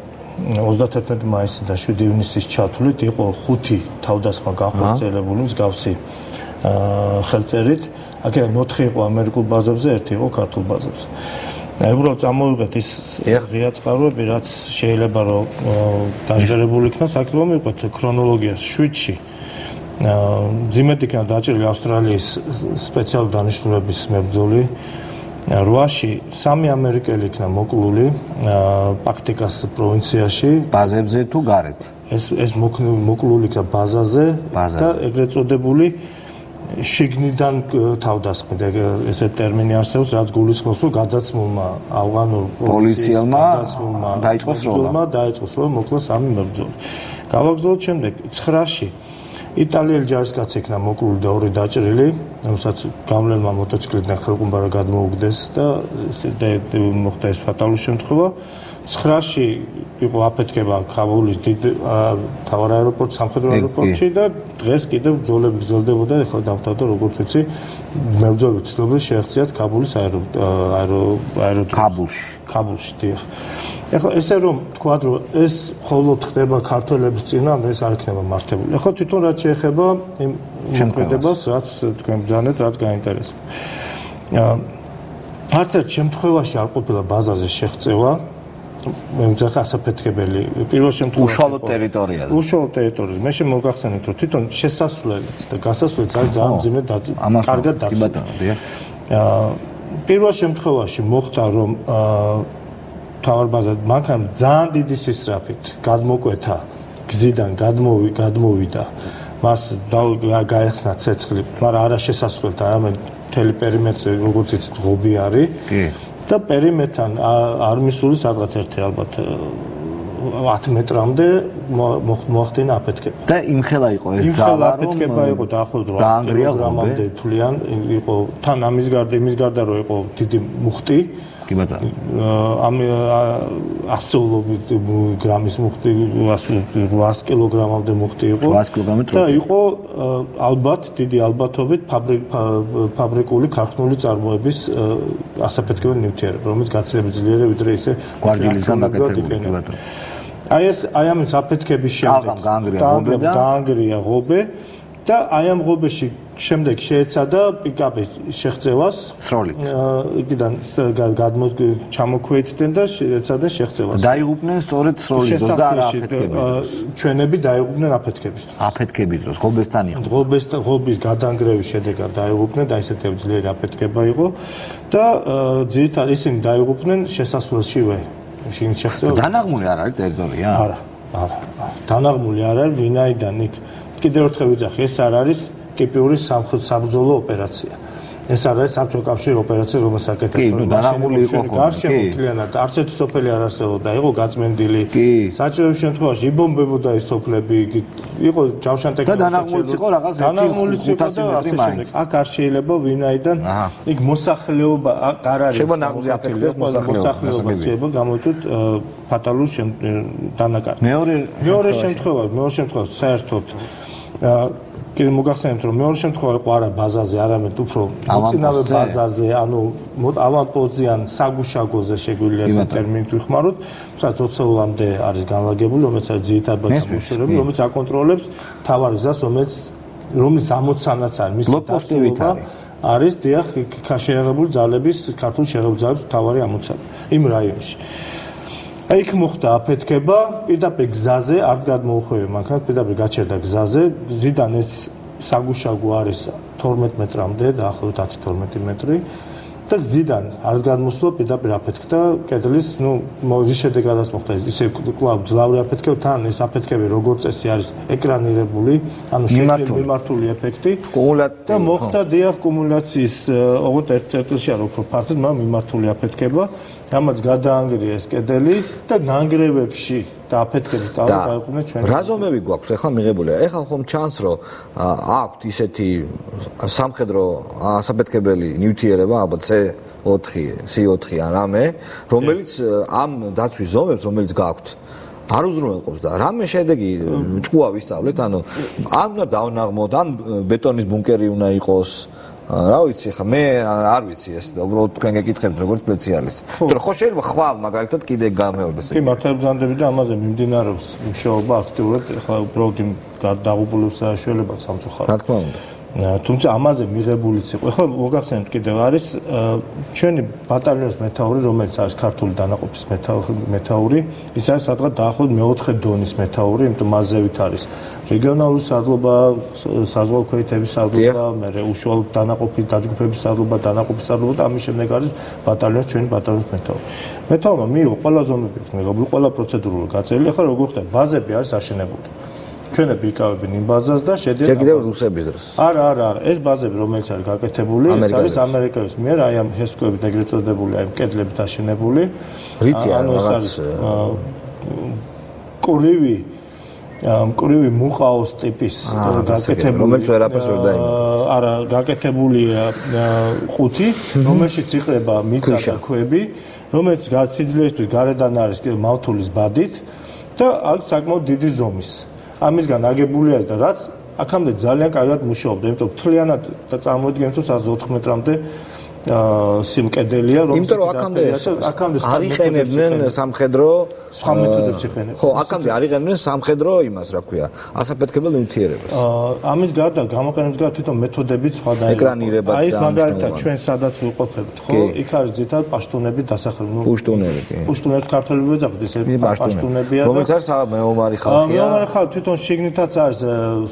31 მაისიდან 7 ივნისის ჩათვლით იყო 5 თავდასხმა განხორციელებული მსგავსი ხელწერით. აქედან 4 იყო ამერიკულ ბაზებზე, 1 იყო ქართულ ბაზებზე. უბრალოდ წამოვიღეთ ის ღია წყაროები, რაც შეიძლება რომ დაჟღერებული იქნას, აქ რომ მივყვეთ ქრონოლოგიას 7-ში. ძიმედ იქნა დაჭრილი ავსტრალიის სპეციალური დანიშნულების მებრძოლი. 8-ში 3 ამერიკელი იქნა მოკლული პაქტიკას პროვინციაში. ბაზებზე თუ გარეთ? ეს მოკლული იქნა ბაზაზე და ეგრეთ წოდებული შიგნიდან თავდასხმით, ესე ტერმინი არსებობს, რაც გულისხმობს, რომ გადაცმულმა ავღანურ პოლიციელმა დაიწყოს როლა მოკლა 3 მებრძოლი. გავაგრძელოთ შემდეგ 9-ში იტალიელი ჯარისკაცი იქნა მოკლული და 2 დაჭრილი. რომელსაც გამლელმა მოტოციკლიდან ხელყუმბარა გადმოუგდეს და მოხდა ეს ფატალური შემთხვევა. 9-ში იყო აფეთქება ქაბულის დიდ თავარ აეროპორტში, სამხედრო აეროპორტში და დღეს კიდევ ბრძოლები გრძელდებოდა, ეხლა დამთავრდა როგორც ვიცი, მებრძოლები ცდილობდნენ შეეღწიათ ქაბულის აეროდრომს. ქაბულში, დიახ. ეხლა ესე რომ თქვა რომ ეს მხოლოდ ხდება ქართველების წინააღმდეგ, ეს არ იქნება მართებული. ეხლა თვითონ რაც შეეხება იმ შემთხვევას, რაც თქვენ ბრძანეთ, რაც გაინტერესებს. არც ერთ შემთხვევაში არ ყოფილა ბაზაზე შეღწევა. მე ვძახა ასაფეთქებელი პირველ შემთხვევაში უშუალო ტერიტორიაზე. უშუალო ტერიტორიაზე. მე შემოგახსენეთ რომ თვითონ შესასვლელიც და გასასვლელიც არის ძალიან მძიმე კარგად დაცული. პირველ შემთხვევაში მოხდა რომ თავარბაზა მანქანამ ძალიან დიდი სისწრაფით გადმოკვეთა გზიდან გადმოვიდა. მას გაეხსნა ცეცხლი, მაგრამ არა შესასვლელთან, არამედ მთელი პერიმეტრი როგორც იცით ღობი არის. კი. და პერიმეტრთან არ მისული სადღაც ერთი ალბათ 10 მეტრამდე მოხდინა აფეთქება. და იმხელა იყო ეს ძალა რომ აფეთქება იყო დაახლოებით 8 კილოგრამამდე თვლიან იყო თან ამის გარდა რომ იყო დიდი მუხტი. კი ბატონო. ამ ასეულობით გრამის მუხტი 800 კილოგრამამდე მუხტი იყო. 800 კილოგრამი და იყო ალბათ დიდი ალბათობით ფაბრიკული ქარხნული წარმოების ასაფეთქებელი ნივთიერება, რომელიც გაცილებით ძლიერია ვიდრე ისე გვარჯილისგან დაკეთებული ბატონო. აი ამის აფეთქების შემდეგ დაანგრია ღობე და აი ამ ღობეში შემდეგ შეეცადა პიკაპი შეღწევას სროლით. იქიდან ჩამოქვეითდნენ და შეეცადა შეღწევას. დაიღუპნენ სწორედ სროლის დროს და არა აფეთქების დროს. ჩვენები დაიღუპნენ აფეთქების დროს. აფეთქების დროს ღობესთან იყო. ღობის გადანგრევის შედეგად დაიღუპნენ და ისეთები ძლიერი აფეთქება იყო და ძირითადად ისინი დაიღუპნენ შესასვლელშივე. შიგნით შეღწევა. დანაღმული არ არის ტერიტორია? არა. დანაღმული არ არის, ვინაიდან იქ კიდევ ერთხელ ვიძახი, ეს არ არის ტიპიური საბრძოლო ოპერაცია. ეს არის საბჭოთა კავშირის ოპერაცია, რომელსაც აკეთებს. კი, ნუ დანაღმული იყო ხო? გარშემოთლიანად არც ერთი სოფელი არ არსებობდა, იყო გაწმენდილი. საჭიროების შემთხვევაში იბომბებოდა ეს სოფლები, იყო ჯავშანტეკი. და დანაღმულიც იყო რაღაც 500 მეტრი მაინც. აქ არ შეიძლება ვინაიდან იქ მოსახლეობა არ არის. შემონაღმზე აფეთქდეს მოსახლეობა, გამოიწვიეთ ფატალურ დანაკარგს. მეორე შემთხვევა საერთოდ კიდე მოგახსენებთ რომ მეორე შემთხვევა იყო არა ბაზაზე, არამედ უფრო მოწინავე ბაზაზე, ანუ ავანპოზიან საგუშაგოზე შეგვიძლია ეს ტერმინით ვიხმაროთ, სადაც 20-ლამდე არის განლაგებული, რომელიც არის ძირითადად გამოშვერები, რომელიც აკონტროლებს თავარ გზას, რომლის ამოცანაც არის მის ბლოკპოსტივით არის დიახ შეიარაღებული ძალების, ქართული შეიარაღებული ძალების თავარი ამოცანა იმ რაიონში. იქ მოხდა აფეთქება პირდაპირ გზაზე, არც გადმოუხვევი მანქანა, პირდაპირ გაჩერდა გზაზე. გზიდან ეს საგუშაგო არის 12 მეტრამდე, დაახლოებით 10-12 მეტრი. და გზიდან არც გადმოსვლა პირდაპირ აფეთქდა კედლის, რის შედეგადაც მოხდა ისე კვლავ ძლავრი აფეთქება, თან ეს აფეთქები როგორც წესი არის ეკრანირებული, ანუ მიმართული ეფექტი. და მოხდა დიახ კუმულაციის, ოღონდ ერთ წერტილში არ უფრო ფართოდ, მაგრამ მიმართული აფეთქება. რამაც გადაანგრიეს კედელი და ნანგრევებში და აფეთქების ტალღა დაიყვნენ ჩვენ. რა ზომები გვაქვს ახლა მიღებულია? ახლა ხომ ჩანს რომ აქვთ ისეთი სამხედრო ასაფეთქებელი ნივთიერება, ალბათ C4 ან რამე, რომელიც ამ დაცვის ზომებს, რომელიც გაქვთ არ უზრუნველყოფს და რამე შედეგი ჭკუა ვისწავლეთ, ანუ ან უნდა დავნაღმოთ, ან ბეტონის ბუნკერი უნდა იყოს. რა ვიცი ხა მე არ ვიცი ეს და უბრალოდ თქვენ გეკითხებთ როგორც სპეციალისტი. მაგრამ ხო შეიძლება ხვალ მაგალითად კიდე გამეორდეს. კი მართლაც ბრძანდები და ამაზე მიმდინარეობს მუშაობა აქტიურად, ხა უბრალოდ იმ დაღუპულებს საშუალებად სამწუხაროდ. რა თქმა უნდა. თუმცა ამაზე მიღებულიც იყო. ეხლა მოგახსენებთ კიდევ არის ჩვენი ბატალიონის მეთაური, რომელიც არის ქართული დანაყოფის მეთაური, ის არის სადღაც დაახლოებით მეოთხე დონის მეთაური, იმიტომ მასზევით არის რეგიონალური სარდლობა, საზღვაო ქვეითების სარდლობა, მერე უშუალო დანაყოფის დაჯგუფების სარდლობა, დანაყოფის სარდლობა და ამის შემდეგ არის ბატალიონის ჩვენი ბატალიონის მეთაური. მეთაურმა მიიღო ყველა ზომები, მიღებული ყველა პროცედურული გაწერილი. ეხლა როგორ ხდება? ბაზები არის აშენებული. ჩვენები იკავებენ იმ ბაზას და შედიან შეგდებ რუსების დროს. არა, ეს ბაზები რომელიც არის გაკეთებული, ეს არის ამერიკების მიერ, აი ამ ჰესკოებით ეგრეთ წოდებული, აი კედლებით აშენებული. რითია რაღაც კურივი მკვრივი მუყაოს ტიპის გაკეთებული, რომელიც ვერაფერს ვერ დაიმატებს. არა, გაკეთებულია ყუთი, რომელშიც იყრება მიწა და ქვები, რომელიც სიძლიერისთვის გარედან არის მავთულის ბადით და აქ საკმაოდ დიდი ზომის. ამისგან აგებულია და რაც აქამდე ძალიან კარგად მუშაობდა, იმიტომ რომ თლიანად და წარმოიდგინეთ რომ 104 მეტრამდე სიმკედელია, რომელიც აქამდე არ იყენებდნენ სამხედრო სხვა მეთოდებს იყენებდნენ. ხო, აქამდე არ იყენებდნენ სამხედრო იმას, რა ქვია, ასაფეთქებელ ნივთიერებას. ამის გარდა გამოყენების გარდა თვითონ მეთოდებიც სხვა და ეკრანირება აი ეს მაგალითად ჩვენ სადაც ვიყოფებთ, ხო? იქ არის ძირითადად პაშტუნები დასახელებული. პუშტუნები, კი. პუშტუნებს ქართველები ეძახით, ეს პაშტუნებია. რომელიც არის მეომარი ხალხია. მეომარი ხალხი თვითონ შიგნითაც არის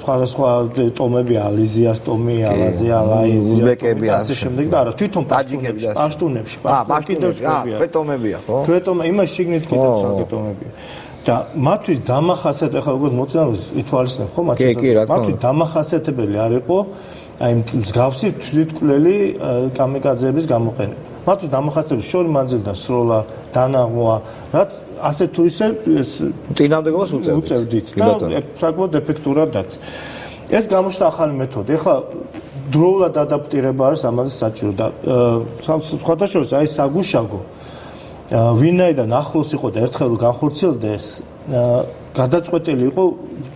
სხვადასხვა ტომები, ალიზიას ტომი, ალაზია, ლაიზია, უზბეკები ასე შემდეგ და არა, თვითონ ტაჯიკები და პაშტუნებში, პაშტუნები, ქვეტომებია, ხო? ქვეტომა, იმას შიგნით კიდევ საკეთომებია. და მათთვის დამახასიათებელი, ახლა როგორც მოწინავე ითვალისწინებ, ხო, მათთვის დამახასიათებელი არ იყო აი მსგავსი თვითმკვლელი კამიკაძეების გამოყენება. მათთვის დამახასიათებელი შორი მანძილიდან სროლა, დანაღმვა, რაც ასე თუ ისე წინამდებობას უწევდით და საკმაოდ ეფექტურადაც. ეს გამოჩნდა ახალი მეთოდი. ახლა დროულად ადაპტირება არის ამაზე საჭირო და სხვათა შორის აი საგუშაგო ვინაიდან ახლოს იყო და ერთხელ განხორციელდეს გადაწყვეტილი იყო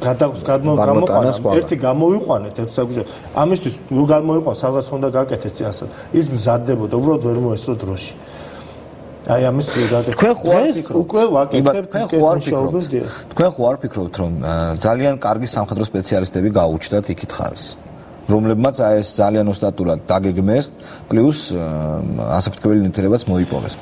გამოყვანა ერთი გამოვიყვანეთ ერთ საგუშაგო ამისთვის რო გამოიყვან სადღაც უნდა გაკეთეს წინასწარ ის მზადდებოდა უბრალოდ ვერ მოესწრო დროში აი ამის გაკეთება თქვენ ხო არ ფიქრობთ უკვე ვაკეთებთ თქვენ ხო არ ფიქრობთ რომ ძალიან კარგი სამხედრო სპეციალისტები გაუჩნდათ იქით ხარეს რომლებმაც აი ეს ძალიან ოსტატურად დაგეგმეს, პლუს ასაფეთქებელი ნივთიერებაც მოიპოვეს.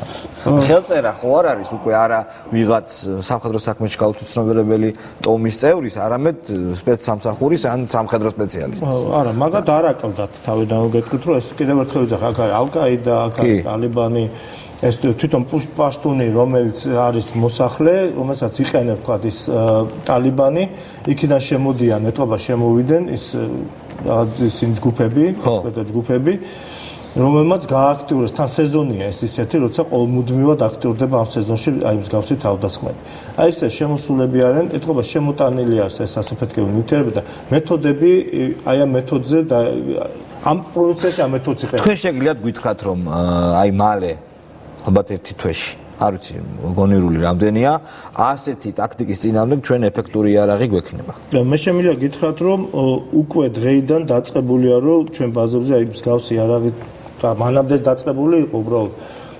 ხელწერა ხო არ არის უკვე არა ვიღაც სამხედრო საქმეში გაუთვითცნობიერებელი ტომის წევრის, არამედ სპეცსამსახურის ან სამხედრო სპეციალისტის. არა, მაგათ არ აკლდათ თავიდან გეტყვით, რომ ეს კიდევ ერთხელ ვიძახ, აქ არის ალ-კაიდა, აქ არის ტალიბანი, ეს თვითონ პაშტუნი, რომელიც არის მოსახლე, რომელსაც იყენებს თქვა ის ტალიბანი, იქიდან შემოდიან, ეტყობა შემოვიდნენ ის ჯგუფები, ექსპერტთა ჯგუფები, რომელმაც გააქტიურეს თან სეზონია ეს ისეთი, როცა ყოველმუდმივად აქტიურდება ამ სეზონში აი მსგავსი თავდასხმები. აი ეს შემოსულები არიან, ეტყობა შემოტანილი არის ეს ასაფეთქებელი ნივთიერები და მეთოდები აი ამ მეთოდზე და ამ პროცესში ამ მეთოდს იყენებენ. თქვენ შეგიძლიათ გითხრათ რომ აი მალე ალბათ ერთი თვეში არ ვიცი, გონირული რამდენია, ასეთი ტაქტიკის წინააღმდეგ ჩვენ ეფექტური იარაღი გვექნება. მე შემიძლია გითხრათ, რომ უკვე დღეიდან დაწყებულია, რომ ჩვენ ბაზებზე აი მსგავსი იარაღი მანამდე დაწყებული იყო, უბრალოდ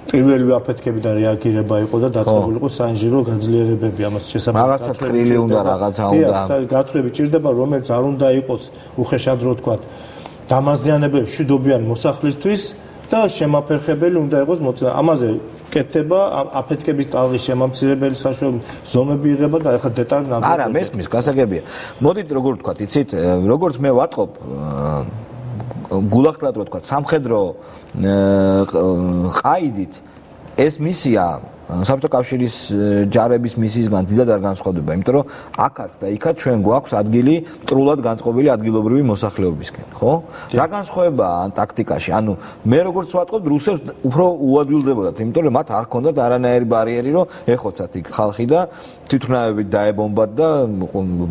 პირველი აფეთქები და რეაგირება იყო და დაწყებული იყო საინჟინრო გაძლიერებები ამას შესაძლოა. რაღაცა თხრილი უნდა, რაღაცა უნდა. გათხრები ჭირდება, რომელიც არ უნდა იყოს უხეშად რო თქვა, დამაზიანებელი მშვიდობიან მოსახლისთვის და შემაფერხებელი უნდა იყოს მოწინავე. ამაზე კეთდება აფეთქების ტალღის შემამცირებელი საშუალო ზომები იღება და ახლა დეტალი ნამდვილად. არა, მესმის, გასაგებია. მოდით როგორ თქვა, იცით, როგორც მე ვატყობ გულახდილად რო თქვა, სამხედრო ყაიდით ეს მისია საბჭოთა კავშირის ჯარების მისიისგან ძირად არ განსხვავდება, იმიტომ რომ აქაც და იქაც ჩვენ გვაქვს ადგილი მტრულად განწყობილი ადგილობრივი მოსახლეობისკენ, ხო? რა განსხვავებაა ამ ტაქტიკაში? ანუ მე როგორც ვატყობ, რუსებს უფრო უადვილდებოდათ, იმიტომ რომ მათ არ ჰქონდათ არანაირი ბარიერი, რომ ეხოცათ იქ ხალხი და თვითმფრინავებით დაებომბათ და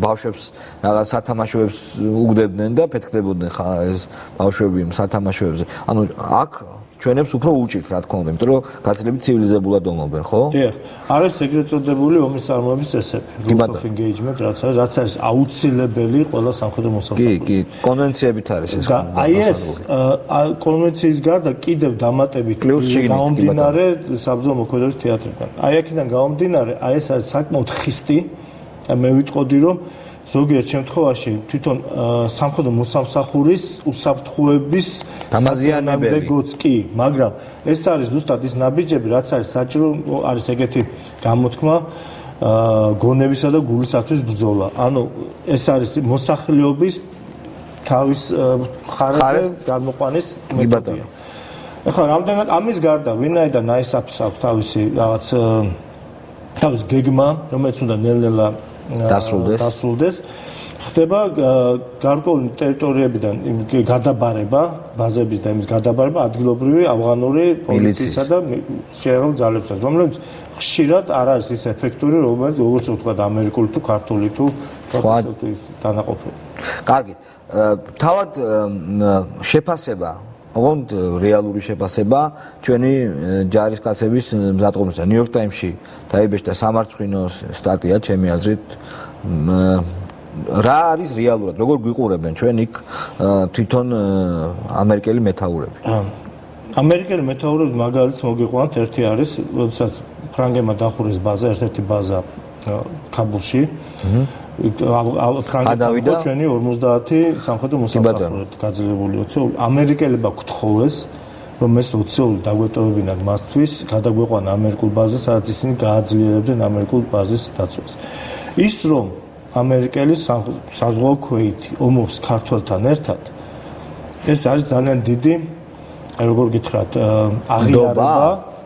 ბავშვებს რაღაც სათამაშოებს უგდებდნენ და ფეთქდებოდნენ ეს ბავშვები სათამაშოებზე. ანუ აქ ჩვენებს უფრო უჭირთ რა თქმა უნდა, იმიტომ რომ გაცილებით ცივილიზებულად ომობენ, ხო? დიახ. არის ეგრეთ წოდებული ომის წარმოების წესები, rules of engagement, რაც არის აუცილებელი ყველა სამხედრო მოსახლეობისთვის. კი, კონვენციებით არის ეს. აი ეს კონვენციის გარდა კიდევ დამატებით გამომდინარე საბრძოლო მოქმედების თეატრიდან. აი აქედან გამომდინარე, აი ეს არის საკმაოდ ხისტი. მე ვიტყოდი რომ ზოგიერთ შემთხვევაში თვითონ სამხედრო მოსამსახურის უსაფრთხოების დამაზიანებელიც კი, მაგრამ ეს არის ზუსტად ის ნაბიჯები, რაც არის საჭირო, არის ეგეთი გამოთქმა გონებისა და გულისათვის ბრძოლა. ანუ ეს არის მოსახლეობის თავის ხარაზე გამოყვანის მეთოდია. ახლა რამდენად ამის გარდა ვინაიდან ISAF-ს აქვს თავისი რაღაც თავის გეგმა, რომელიც უნდა ნელ-ნელა დასრულდეს. ხდება გარკვეული ტერიტორიებიდან გადაბარება, ბაზების და იმის გადაბარება ადგილობრივი ავღანური პოლიციისა და შეერთებულ ძალებთან, რომლებიც ხშირად არ არის ის ეფექტური, როგორც ვთქვათ, ამერიკული თუ ქართული თუ დანაყოფები. კარგი. თავად შეფასება, ოღონდ რეალური შეფასება ჩვენი ჯარისკაცების მზადყოფნისა. New York Times-ში დაიბეჭდა სამარცხვინო სტატია, ჩემი აზრით, რა არის რეალურად, როგორ გვიყურებენ ჩვენ იქ თვითონ ამერიკელი მეთაურები. ამერიკელი მეთაურების მაგალითს მოგიყვანთ, ერთი არის, როდესაც ფრანგებმა დახურეს ბაზა, ერთ-ერთი ბაზა ქაბულში. ფრანგებმა ჩვენი 50 სამხედრო მოსამსახურე გაძლიერებული 20. ამერიკელებმა გთხოვეს, რომ ეს 20 დაგვეტოვებინათ მათთვის, გადაგვეყვანა ამერიკულ ბაზას, სადაც ისინი გააძლიერებდნენ ამერიკულ ბაზის დაცვას. ის რომ ამერიკელი საზღვაო ქვეითი ომობს ქართველთან ერთად, ეს არის ძალიან დიდი, როგორ გითხრათ, აღიარება.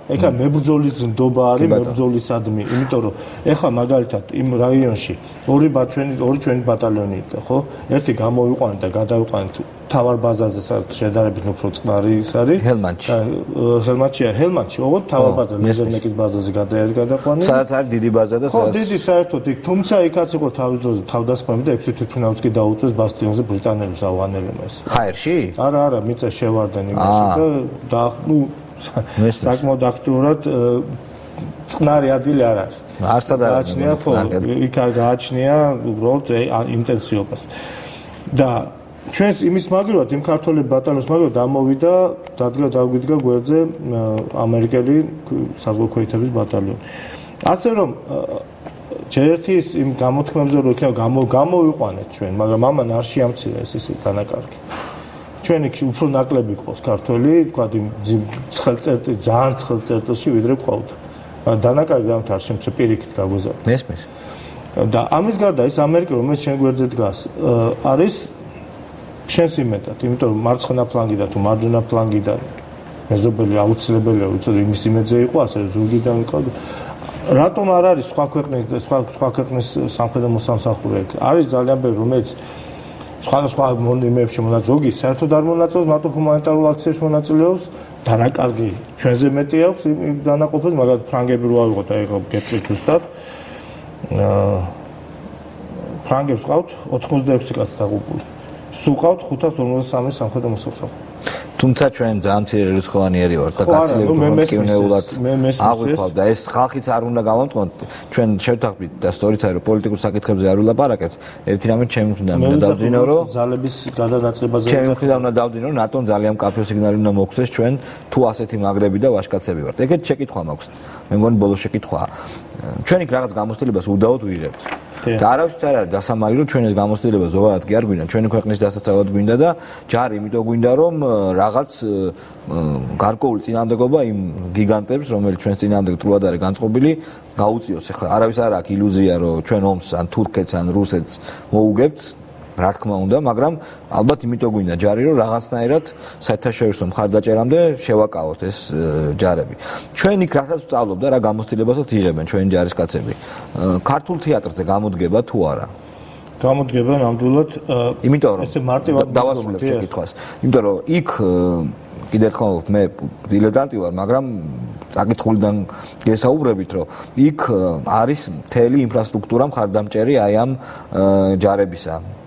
ეხლა მებრძოლის ნდობა არის მებრძოლისადმი, იმიტომ რომ ეხლა მაგალითად იმ რაიონში ორი ჩვენი ბატალიონი იყო, ხო? ერთი გამოვიყვანეთ და გადავიყვანეთ თავარ ბაზაზე, სადაც შედარებით უფრო წყნარი ის არის. ჰელმანდში, ოღონდ თავარ ბაზაზე, მეზერნიკის ბაზაზე გადაყვანეთ. სადაც არის დიდი ბაზა და სადაც დიდი საერთოდ იქ, თუმცა იქაც იყო თავის დროზე თავდასხმები და 6 თვითმფრინავს კი დაუწეს ბასტიონზე ბრიტანელებს ავღანელებმა. ჰაერში? არა, მიწა შევარდნენ იმაში და საკმაოდ აქტიურად წყნარი ადგილი არ არის. არსად არ გააჩნია ხო, იქ გააჩნია უბრალოდ ინტენსივობას. და ჩვენს იმის მაგალითად, იმ ქართველი ბატალიონის მაგალითად ამოვიდა, დაგვიდგა გვერდზე ამერიკელი საზღვაო ქვეითების ბატალიონი. ასე რომ ჯერეთის იმ გამოთქმებზე რომ იქნება გამოვიყვანეთ ჩვენ, მაგრამ ამან არ შეამცირეს ეს დანაკარგი. ჩვენი უფრო ნაკლები ყავს ქართველი, თქვა იმ ძალიან ცხელ წერტილში ვიდრე ყავდა. დანაკარგი დამთ არ შემცე პირიქით გაგვეზარდა. მესმის. და ამის გარდა ის ამერიკა რომელიც შენ გვერდზე დგას, არის შენს იმედად, იმიტომ რომ მარცხენა ფლანგიდან თუ მარჯვენა ფლანგიდან მეზობელი აუცილებელია, უცოდი იმის იმედზე იყო, ასე ზურგიდან ვიყავდა. რატომ არ არის სხვა ქვეყნის სამხედრო მოსამსახურე? არის ძალიან ბევრი, რომელიც სხვადასხვა მონიმებში მონაწილეობს, საერთოდ არ მონაწილეობს, მარტო ჰუმანიტარულ აქციებში მონაწილეობს, დანაკარგი ჩვენზე მეტი აქვს იმ დანაყოფებს, მაგალითად ფრანგები რო ავიღოთ, აი ხო გეტყვით ზუსტად. ფრანგებს ყავთ 86 კაცი დაღუპული. სულ ყავთ 553 სამხედრო მოსამსახურე. თუმცა ჩვენ ძალიან მცირე რიცხოვანიერი ვართ და გაცილებით კონკრეტულად აღვიქვავ და ეს ხალხიც არ უნდა გავამტყოთ. ჩვენ შევთანხმდით და სწორიც არის რომ პოლიტიკურ საკითხებზე არ ვილაპარაკებთ. ერთი რამე ჩემი მხრიდან უნდა დავძინო რომ ძალების გადანაწილებაზე ჩემი მხრიდან უნდა დავძინო რომ ნატომ ძალიან მკაფიო სიგნალი უნდა მოგვცეს ჩვენ თუ ასეთი მაგრები და ვაჟკაცები ვართ. ეგეთ შეკითხვა მაქვს. მე მგონი ბოლო შეკითხვაა. ჩვენ იქ რაღაც გამოცდილებას უდაოდ ვიღებთ. და არავის არ არის დასამალი რომ ჩვენ ეს გამოცდილება ზოგადად კი არ გვინდა, ჩვენი ქვეყნის დასაცავად გვინდა და ჯარი იმიტომ გვინდა რომ რაღაც გარკვეული წინააღმდეგობა იმ გიგანტებს, რომელიც ჩვენს წინააღმდეგ თულად არის განწყობილი, გაუწიოს. ახლა არავის არ აქვს ილუზია რომ ჩვენ ომს ან თურქეთს ან რუსეთს მოუგებთ, რა თქმა უნდა, მაგრამ ალბათ იმიტომ გვინდა ჯარი რომ რაღაცნაირად საერთაშორისო მხარდაჭერამდე შევაკავოთ ეს ჯარები. ჩვენ იქ რასაც ვსწავლობ და რა გამოცდილებასაც იღებენ ჩვენი ჯარისკაცები. ქართულ თეატრზე გამოდგება თუ არა? გამოდგება ნამდვილად, იმიტომ რომ ესე მარტივად დავასრულებ შეკითხვას. იმიტომ რომ იქ კიდევ ერთხელ მე დილეტანტი ვარ, მაგრამ საკითხულიდან გესაუბრებით, რომ იქ არის მთელი ინფრასტრუქტურა მხარდამჭერი აი ამ ჯარებისა.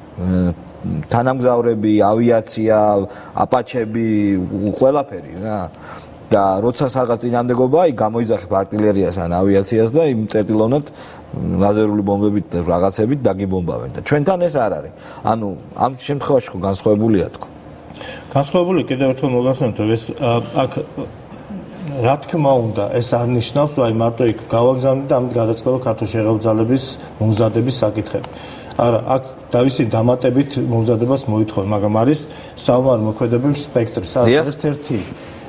თანამგზავრები, ავიაცია, აპაჩები, ყველაფერი რა. და როცა რაღაც წინააღმდეგობა, აი გამოიძახებ არტილერიას ან ავიაციას და იმ წერტილოვნად ლაზერული ბომბებით და რაღაცებით დაგიბომბავენ და ჩვენთან ეს არ არის. ანუ ამ შემთხვევაში ხო განსხვავებულია თქო. განსხვავებული კიდევ ერთხელ მოგახსენებთ, რომ ეს აქ რა თქმა უნდა, ეს არ ნიშნავს, რომ აი მარტო იქ გავაგზავნეთ და ამით გადაწყდება ქართულ შეღებულ ძალების მომზადების საკითხები. არა, აქ თავისი დამატებით მომზადებას მოითხოვენ, მაგრამ არის საომარი მოქმედებების სპექტრი, სადაც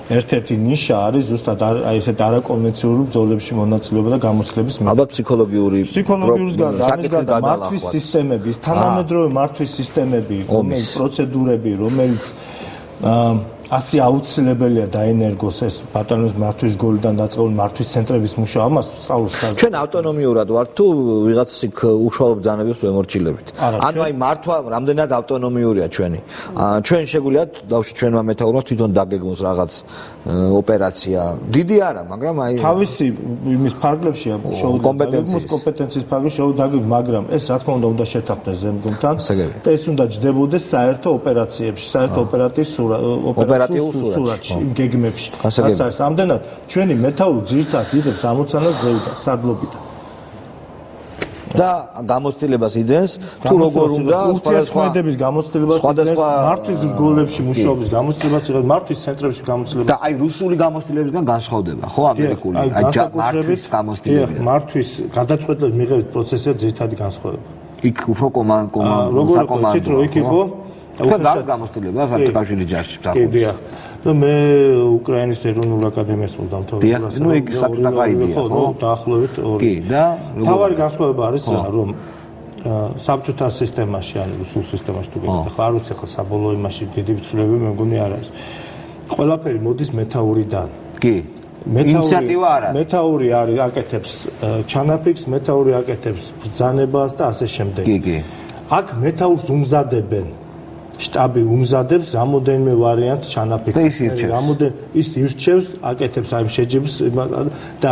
ერთ-ერთი ნიშა არის ზუსტად აი ესეთ არაკონვენციონალური ბრძოლებში მონაწილეობა და გამოცდილების ალბათ ფსიქოლოგიურის გარდა მართვის სისტემები, თანამედროვე მართვის სისტემები, რომელიც პროცედურები, რომელიც ასე აუცილებელია დაენერგოს ეს ბატონობის მართვის გოლიდან დაწყებული მართვის ცენტრების მუშაობა, ამას სწავლობს. ჩვენ ავტონომიურად ვართ თუ ვიღაც იქ უშუალო ბრძანებებს ვემორჩილებით. ანუ აი მართვა რამდენად ავტონომიურია ჩვენი. ჩვენ შეგვიძლია დავში ჩვენმა მეთაურმა თვითონ დაგეგმოს რაღაც ოპერაცია. დიდი არა, მაგრამ აი თავისი იმის ფარგლებში კომპეტენციის ფარგლებში შევდაგებ, მაგრამ ეს რა თქმა უნდა შეთანხმდეს ზემგումთან და ეს უნდა ჯდებოდეს საერთო ოპერაციებში, საერთო ოპერატიულ სურათში, გეგმებში. რაც არის ამდენად ჩვენი მეთაური ძირითადად დიდებს ამოცანას ზევიდან, სარდლობიდან. და გამოცდილებას იძენს თუ როგორ უნდა ურთიერთქმედების გამოცდილებას იძენს მართვის რგოლებში მუშაობის გამოცდილებას იღებს მართვის ცენტრებში გამოცდილებას და აი რუსული გამოცდილებისგან განსხვავდება ხო ამერიკული აი მართვის გამოცდილებიდან მართვის გადაწყვეტილების მიღების პროცესია ძირითადი განსხვავება იქ უფრო საკომანდო იქ იყო უკვე გამოცდილებას არ კავშირი ჯარში მსახურობს და მე უკრაინის ეროვნულ აკადემიას მომდამთავრებია. ნუ იქ საბჭოთა ყაიდია, ხო? დაახლოებით 2. კი, და თავარი განსხვავება არის რომ საბჭოთა სისტემაში, ანუ რუსულ სისტემაში თუ გეტყვი, ხო, არ ვიცი ხა საბოლოო იმაში დიდი ცვლილებები მე მგონი არ არის. ყველაფერი მოდის მეთაურიდან. კი. ინიციატივა არ არის. მეთაური არის აკეთებს ჩანაფიქს, მეთაური აკეთებს ბრძანებას და ასე შემდეგ. კი, კი. აქ მეთაურს უმზადებენ შტაბი უმზადებს რამოდენიმე ვარიანტს ჩანაფიქრს. ის ირჩევს, აკეთებს აი შეჯიბს და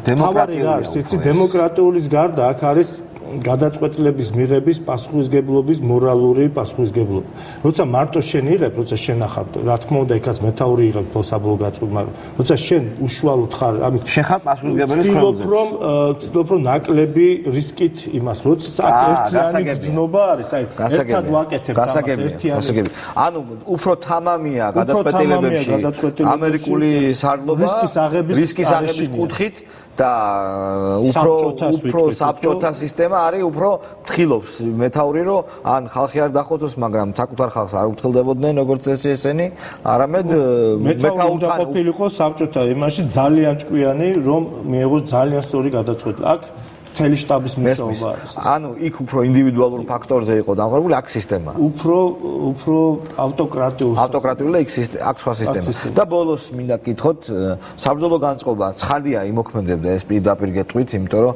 დემოკრატიული არის, იცი, დემოკრატიულის გარდა აქ არის გადაწყვეტილების მიღების პასუხისგებლობის მორალური პასუხისგებლობა. როცა მარტო შენ იღებ, როცა შენ ახარ, რა თქმა უნდა, იქაც მეთაური იღებს საბოლოო გაწყვეტილებას, მაგრამ როცა შენ უშუალოდ ხარ, ამით შენ ხარ პასუხისგებელი ხელმძღვანელი. ვცდილობ რომ ნაკლები რისკით იმას, როცა ერთიანი გზნობა არის, აი ერთად ვაკეთებ ამას ერთიანი. ანუ უფრო თამამია გადაწყვეტილებებში ამერიკული სარდლობა რისკის აღების კუთხით და უფრო საბჭოთა სისტემა არის უფრო თხილობს მეთაური რომ ან ხალხი არ დახოცოს, მაგრამ საკუთარ ხალხს არ უთილდებოდნენ როგორც ესენი, არამედ მეთაურთან ყოფილიყო საბჭოთა იმაში ძალიან ჭკვიანი რომ მიიღოს ძალიან სწორი გადაწყვეტილება. აქ მთელი შტაბის მუშაობა არის. ანუ იქ უფრო ინდივიდუალურ ფაქტორზე იყო დამყარებული აქ სისტემა. უფრო ავტოკრატიული და აქ სხვა სისტემა. და ბოლოს მინდა გითხოთ, საბრძოლო განწყობა ცხადია იმოქმედებდა ეს პირდაპირ გეტყვით, იმიტომ რომ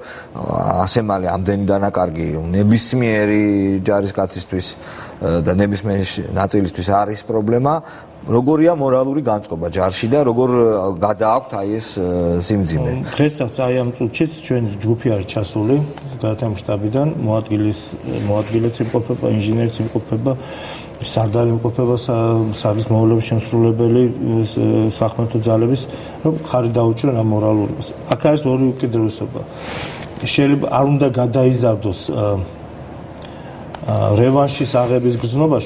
ასე მალე ამდენი დანაკარგი ნებისმიერი ჯარისკაცისთვის და ნებისმიერი ნაწილისთვის არის პრობლემა. როგორია მორალური განწყობა ჯარში და როგორ გადააქვთ აი ეს სიმძიმე? დღესაც აი ამ წუთშიც ჩვენი ჯგუფი არის ჩასული გადათამაშ შტაბიდან, მოადგილეც იმყოფება, ინჟინერიც იმყოფება, სარდალი იმყოფება, სარის მოვლების შემსრულებელი სახმელთო ძალების, რომ ხარი დაუჭრენ ამ მორალურობას. აქ არის ორი უკიდურესობა. შეიძლება არ უნდა გადაიზარდოს რევანშის აღების გზნობა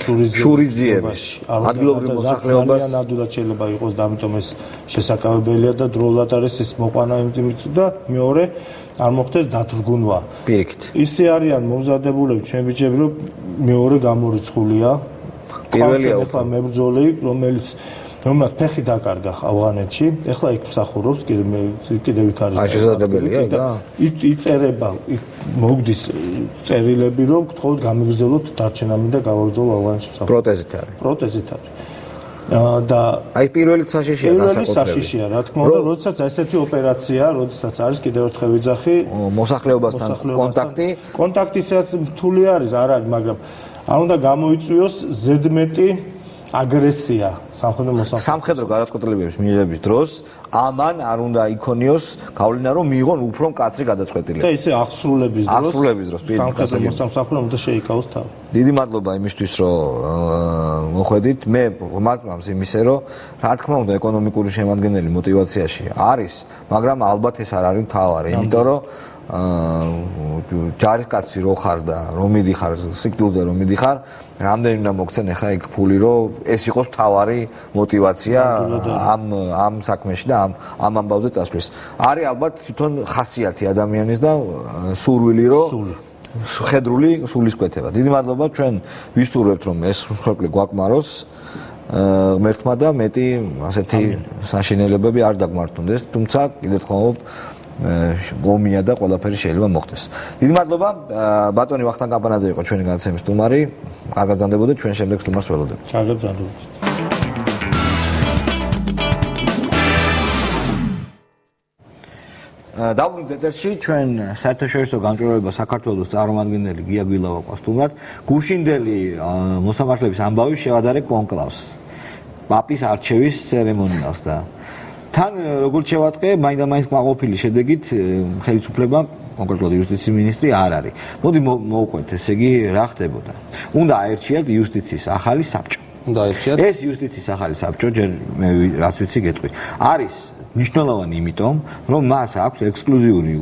შურიძიებაში ადგილობრივ მოსახლეობას ნამდვილად შეიძლება იყოს და ამიტომ ეს შესაკავებელია და დროულად არის ეს მოყვანა იმით და მეორე არ მოხდეს დათრგუნვა პირიქით ისე არიან მომზადებულები ჩვენ ბიჭები რომ მეორე გამორიცხულია პირველია ახლა მებრძოლი რომელიც ფეხი დაკარგა ავღანეთში, ეხლა იქ მსახურობს, კიდევ იქ არის. აი შესაძლებელია და იწერება, მოგდის წერილები, რომ გთხოვთ გამიგრძელოთ დარჩენამდე და გავაგრძელო ავღანეთში მსახურება. პროტეზით არის. და აი პირველი საშიშია განსაკუთრებით. რა თქმა უნდა, როდესაც ესეთი ოპერაცია, როდესაც არის კიდევ ერთხელ ვიძახი, მოსახლეობასთან კონტაქტისაც რთული არის, არ არის, მაგრამ არ უნდა გამოიწვიოს ზედმეტი აგრესია სამხედრო გადაწყვეტილებების მიღების დროს ამან არ უნდა იქონიოს გავლენა რომ მიიღონ უფრო მკაცრი გადაწყვეტილება და ისე ახსრულების დროს სამხედრო მოსამსახურე უნდა შეიკავოს თავი. დიდი მადლობა იმისთვის რომ მოხვედით. მე მომაწვამს იმისე რომ რა თქმა უნდა ეკონომიკური შემადგენელი мотиваციაში არის, მაგრამ ალბათ ეს არ არის მთავარი, იმიტომ რომ ჯარისკაცი რო ხარ და რომ მიდიხარ სიკვდილზე რომ მიდიხარ, რამდენი უნდა მოგცენ ახლა იქ ფული რომ ეს იყოს მთავარი мотиваცია ამ საქმეში და ამ ამბავზე წასვლის. არის ალბათ თვითონ ხასიათი ადამიანის და სურვილი რომ ხედრული სულისკვეთება. დიდი მადლობა, ჩვენ ვისურვებთ რომ ეს მსხვერპლი გვაკმაროს ღმერთმა და მეტი ასეთი საშინელებები არ დაგმართუნდეს, თუმცა კიდევ ხომ გომია და ყველაფერი შეიძლება მოხდეს. დიდი მადლობა, ბატონი ვახტანგ კამპანაძე იყო ჩვენი განაცემის სტუმარი. კარგად გრძანდებოდეთ, ჩვენ შემდეგ სტუმარს ველოდებით. კარგად გრძანდებოდეთ. დაბრუნდით ეთერში ჩვენ საერთაშორისო გამჭვირვალება საქართველოს წარმომადგენელი გია გვილავა ყოსტუმრად გუშინდელი მოსამართლეების ამბავი შევადარე კონკლავს პაპის არჩევის ცერემონიალს და თან როგორც შევატყე მაინდა-მაინც კმაყოფილი შედეგით ხელისუფლება კონკრეტულად იუსტიციის მინისტრი არ არის. მოდი მოვყვეთ, ესე იგი რა ხდებოდა. უნდა აერჩიათ იუსტიციის ახალი საბჭო. უნდა აერჩიათ. ეს იუსტიციის ახალი საბჭო, ჯერ მე რაც ვიცი გეტყვი, არის მნიშვნელოვანი იმიტომ, რომ მას აქვს ექსკლუზიური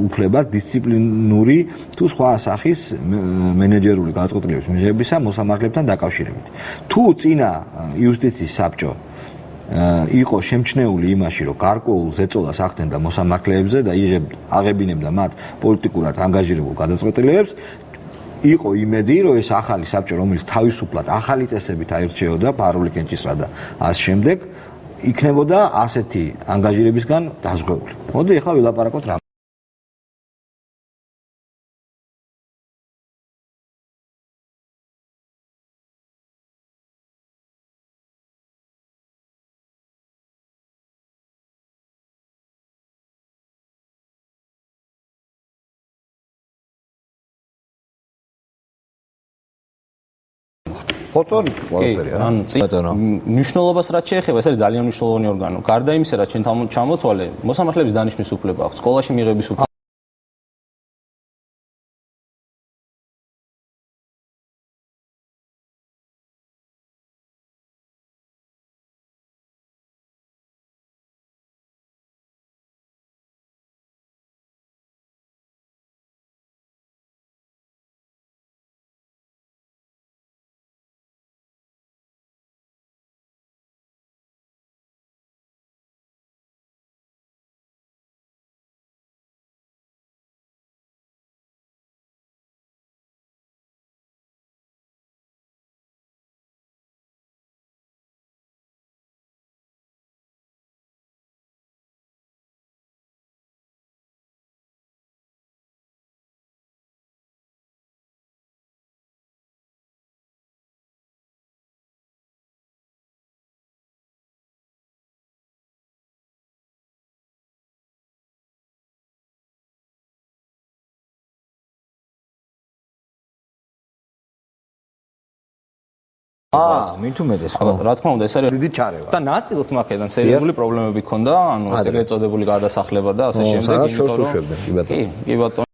უფლება დისციპლინური თუ სხვა სახის მენეჯერული განწყობილების მიღებისა მოსამართლებთან დაკავშირებით. თუ წინა იუსტიციის საბჭო იყო შემჩნეული იმაში, რომ გარკვეულ ზეწოლას ახდენდა მოსამართლეებზე და აღებინებდა მათ პოლიტიკურად ანგაჟირებულ გადაწყვეტილებებს, იყო იმედი, რომ ეს ახალი საბჭო, რომელიც თავისუფლად ახალი წესებით აირჩეოდა პარული კენჭისყრა და ამ შემდეგ იქნებოდა ასეთი ანგაჟირებისგან დაზღვეული. მოდი ახლა ვილაპარაკოთ რა. ფოტო ყველაფერი რა. ანუ მნიშვნელობას რაც შეეხება, ეს არის ძალიან მნიშვნელოვანი ორგანო. გარდა იმისა, რაც ჩვენ ჩამოთვალე, მოსამართლეების დანიშვნის უფლება აქვს, სკოლაში მიღების უფლება მით უმეტეს ხო? რა თქმა უნდა, ეს არის დიდი ჩარევა. და ნაწილს მაგედან სერიოზული პრობლემები ქონდა, ანუ ეგრეთ წოდებული გადასახლება და ასე შემდეგ, იმიტომ რომ კი ბატონო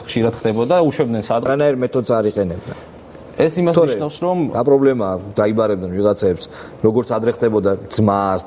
ხშირად ხდებოდა, უშვებდნენ სად. რანაირ მეთოდს არ იყენებდა. ეს იმას ნიშნავს, რომ რა პრობლემაა, დაიბარებდნენ ვიღაცებს, როგორც ადრე ხდებოდა ძმას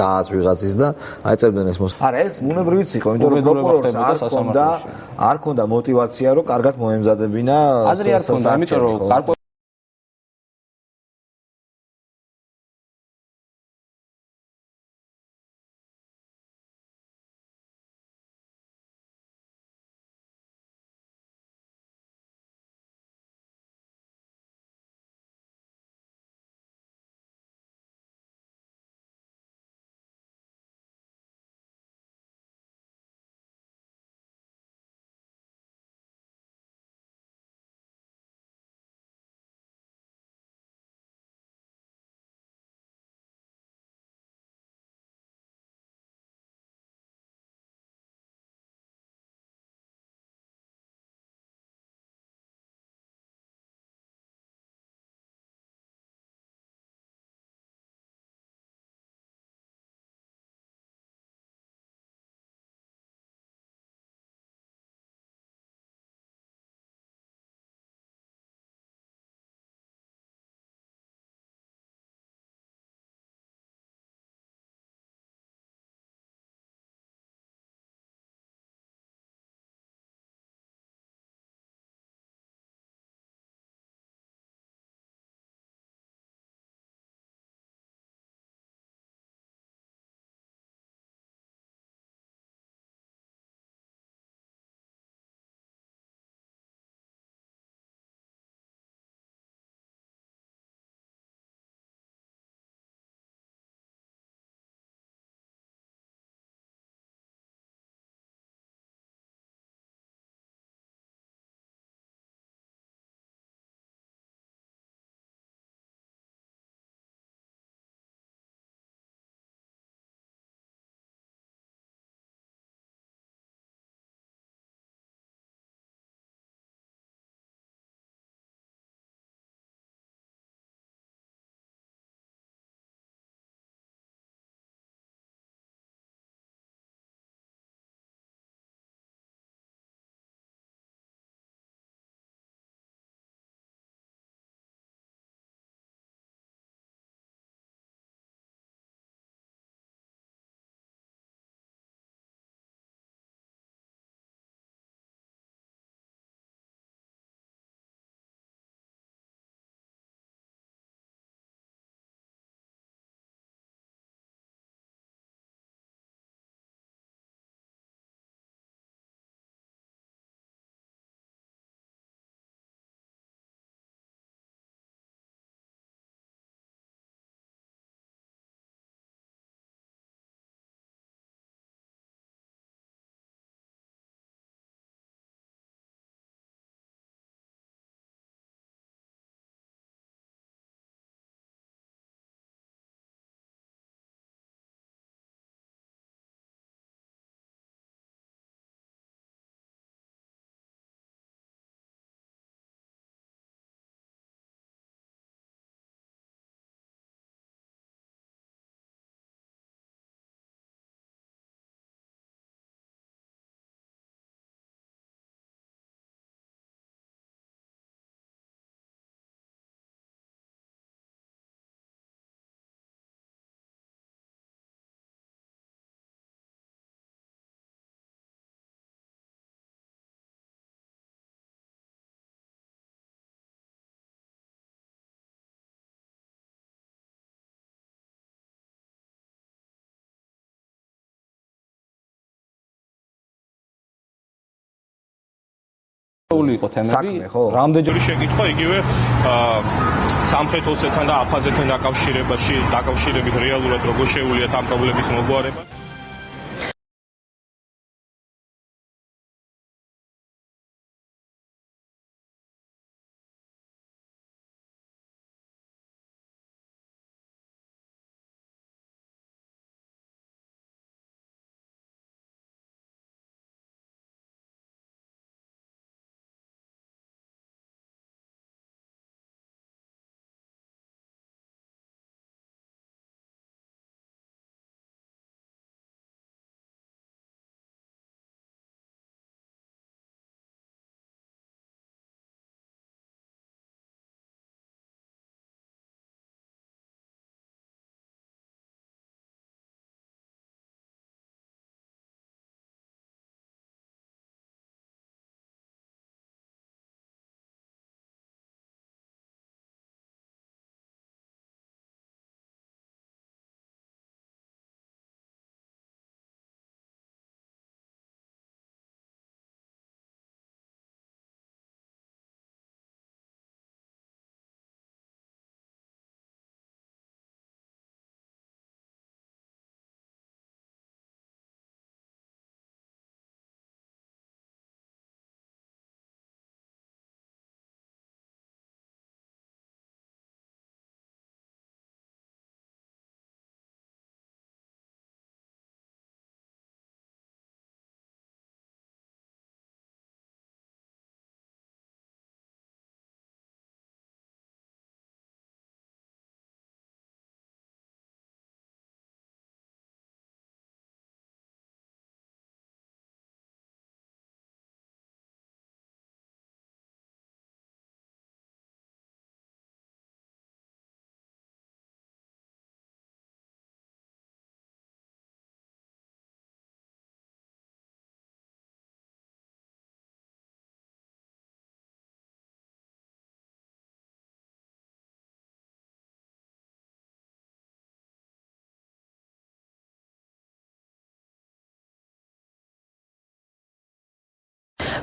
დაას ვიღაცის და აეწებდნენ ეს არა ეს ბუნებრივიც იყო, იმიტომ რომ პროკურორს არ ქონდა мотиваცია რომ კარგად მოემზადებინა აზრი არ ქონდა, იმიტომ რომ იყო თემები, რამდენჯერ შეკითხვა იგივე სამხრეთ ოსეთთან და აფხაზეთთან დაკავშირებით რეალურად როგორ შეუძლიათ ამ პრობლემის მოგვარება.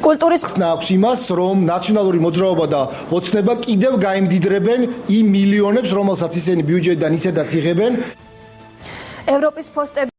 კულტურის ხსნა აქვს იმას, რომ ნაციონალური მოძრაობა და ოცნება კიდევ გაემდიდრებენ იმ მილიონებს, რომელსაც ისინი ბიუჯეტიდან ისედაც იღებენ. ევროპის ფოსტები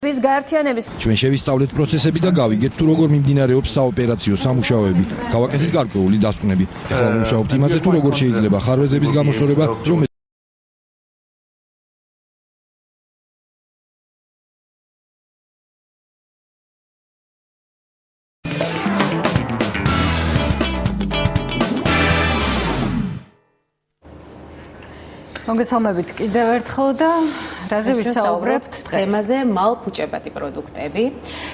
გაერთიანების ჩვენ შევისწავლეთ პროცესები და გავიგეთ თუ როგორ მიმდინარეობს საოპერაციო სამუშაოები. გავაკეთეთ გარკვეული დასკვნები. ახლა ვმუშაობთ იმაზე თუ როგორ შეიძლება ხარვეზების გამოსწორება, რომ მოგესალმებით კიდევ ერთხელ და რაზე ვისაუბრებთ თემაზე მალფუჭებადი პროდუქტები.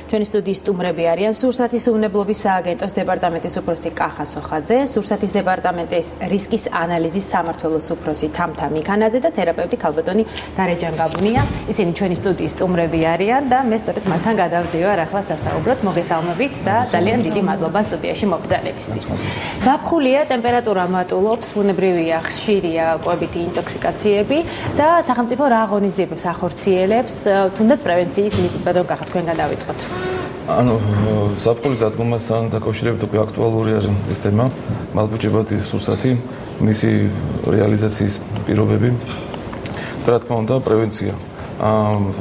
ჩვენი სტუდიის სტუმრები არიან სურსათის უვნებლობის სააგენტოს დეპარტამენტის უფროსი კახა სოხაძე, სურსათის დეპარტამენტის რისკის ანალიზის სამმართველოს უფროსი თამთა მიქანაძე და თერაპევტი ქალბატონი დარეჯან გაბუნია. ისინი ჩვენი სტუდიის სტუმრები არიან და მე სწორედ მათთან გადავდივარ ახლა სასაუბროდ. მოგესალმებით და ძალიან დიდი მადლობა სტუდიაში მობრძანებისთვის. გაფხულია ტემპერატურა მატულობს, ბუნებრივია, ხშირია კვებითი ინტოქსიკაციები და სახელმწიფო რა აღონიზიებებს ახორციელებს, თუნდაც პრევენციის მიზნად კახა თქვენგან დავიწყოთ. ანუ ზაფხულის დადგომასთან დაკავშირებით უკვე აქტუალური არის ეს თემა, მალფუჭებადი სურსათი, მისი რეალიზაციის პირობები და რა თქმა უნდა პრევენცია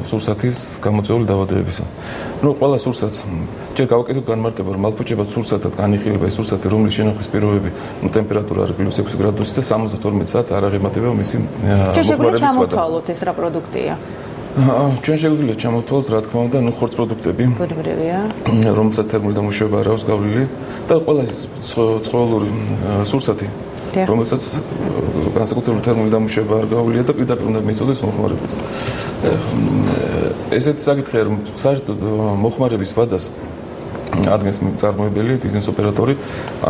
სურსათის გამოწვეული დაავადებებისა. ნუ ყველა სურსათს ჯერ გავაკეთოთ განმარტება, რომ მალფუჭებად სურსათად განიხილება ის სურსათი, რომლის შენახვის პირობები, ტემპერატურა არის +6 გრადუსი და 72 საათს არ აღემატება მისი მოხმარების ვადა. ჩამოთვალოთ ეს რა პროდუქტია? ჩვენ შეგვიძლია ჩამოთვალოთ, რა თქმა უნდა, ხორც პროდუქტები. ბუნებრივია. რომელსაც თერმული დამუშავება არ აქვს გავლილი და ყველა ცხოველური სურსათი რომელსაც განსაკუთრებული თერმული დამუშავება არ გაუვლია და პირდაპირ უნდა მიეწოდეს მოხმარებას. ესეთი საკითხია, რომ საერთოდ მოხმარების ვადას ადგენს წარმოებელი ბიზნეს ოპერატორი,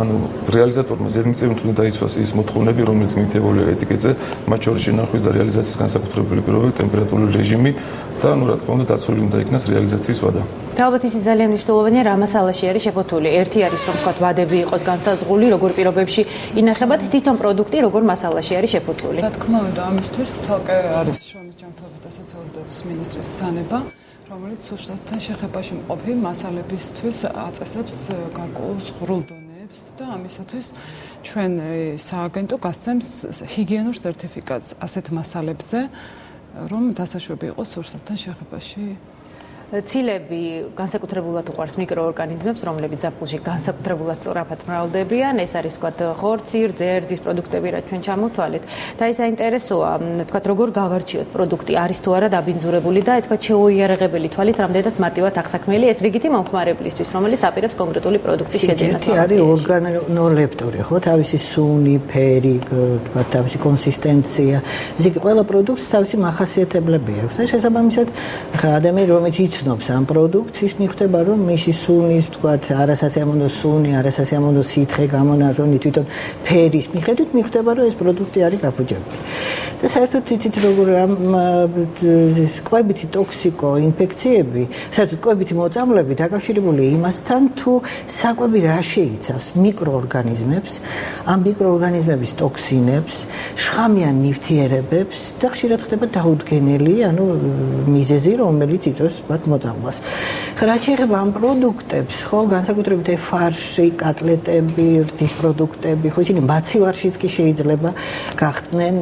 ანუ რეალიზატორმა ზედმიწევნით უნდა დაიცვას ის მოთხოვნები, რომელიც მითებულია ეტიკეტზე, მათ შორის შენახვის და რეალიზაციის განსაკუთრებული პირობები, ტემპერატურული რეჟიმი და ანუ რა თქმა უნდა დაცული უნდა იქნას რეალიზაციის ვადა. ალბათ ის ძალიან მნიშვნელოვანია, რა მასალაში არის შეფოთული. ერთი არის რომ თქვა ვადები იყოს განსაზღვრული, როგორ პირობებში ინახებათ თვითონ პროდუქტი, როგორ მასალაში არის შეფოთული. რა თქმა უნდა, ამისთვის ცალკე არის შრომის ჯანმრთელობის და სოციალური დაცვის მინისტრის ბრძანება, რომელიც სურსათთან შეხებაში მყოფი მასალებისთვის აწესებს გარკვეულ ღრულ დონეებს და ამისათვის ჩვენ სააგენტო გასცემს ჰიგიენურ სერტიფიკატს ასეთ მასალებზე, რომ დასაშვები იყოს სურსათთან შეხებაში. ცილები განსაკუთრებულად უყვარს მიკროორგანიზმებს, რომლებიც ზაფხულში განსაკუთრებულად სწრაფად მრავლდებიან. ეს არის თქვათ ხორცი, რძერძის პროდუქტები, რაც ჩვენ ჩამოთვალეთ. და ის საინტერესოა, თქვათ როგორ გავარჩიოთ პროდუქტი, არის თუ არა დაბინძურებული და თქვათ შეუიარაღებელი თვალით რამდენად მარტივად აღსაქმელი ეს რიგითი მომხმარებლისთვის, რომელიც აპირებს კონკრეტული პროდუქტის შეძენას. ერთი არის ორგანოლეპტორი, ხო, თავისი სუნი, ფერი, თქვათ თავისი კონსისტენცია. ესე იგი ყველა პროდუქტს თავისი მახასიათებლები აქვს და შესაბამისად ადამიანი რომელიც იცნობს ამ პროდუქტს, ის მიხვდება, რომ მისი სუნის, თქვათ, არასასიამოვნო სუნი, არასასიამოვნო სითხე, გამონაჟონი, თვითონ ფერის მიხედვით მიხვდება, რომ ეს პროდუქტი არის გაფუჭებული. და საერთოდ იცით როგორ ამ ეს კვებითი ტოქსიკო ინფექციები, საერთოდ კვებითი მოწამლები დაკავშირებულია იმასთან, თუ საკვები რა შეიცავს მიკროორგანიზმებს, ამ მიკროორგანიზმების ტოქსინებს, შხამიან ნივთიერებებს და ხშირად ხდება დაუდგენელი, ანუ მიზეზი, რომელიც იწვევს მოწამვლას. რაც შეეხება ამ პროდუქტებს, ხო, განსაკუთრებით ფარში, კატლეტები, რძის პროდუქტები, ხო, ისინი მაცივარშიც კი შეიძლება გახდნენ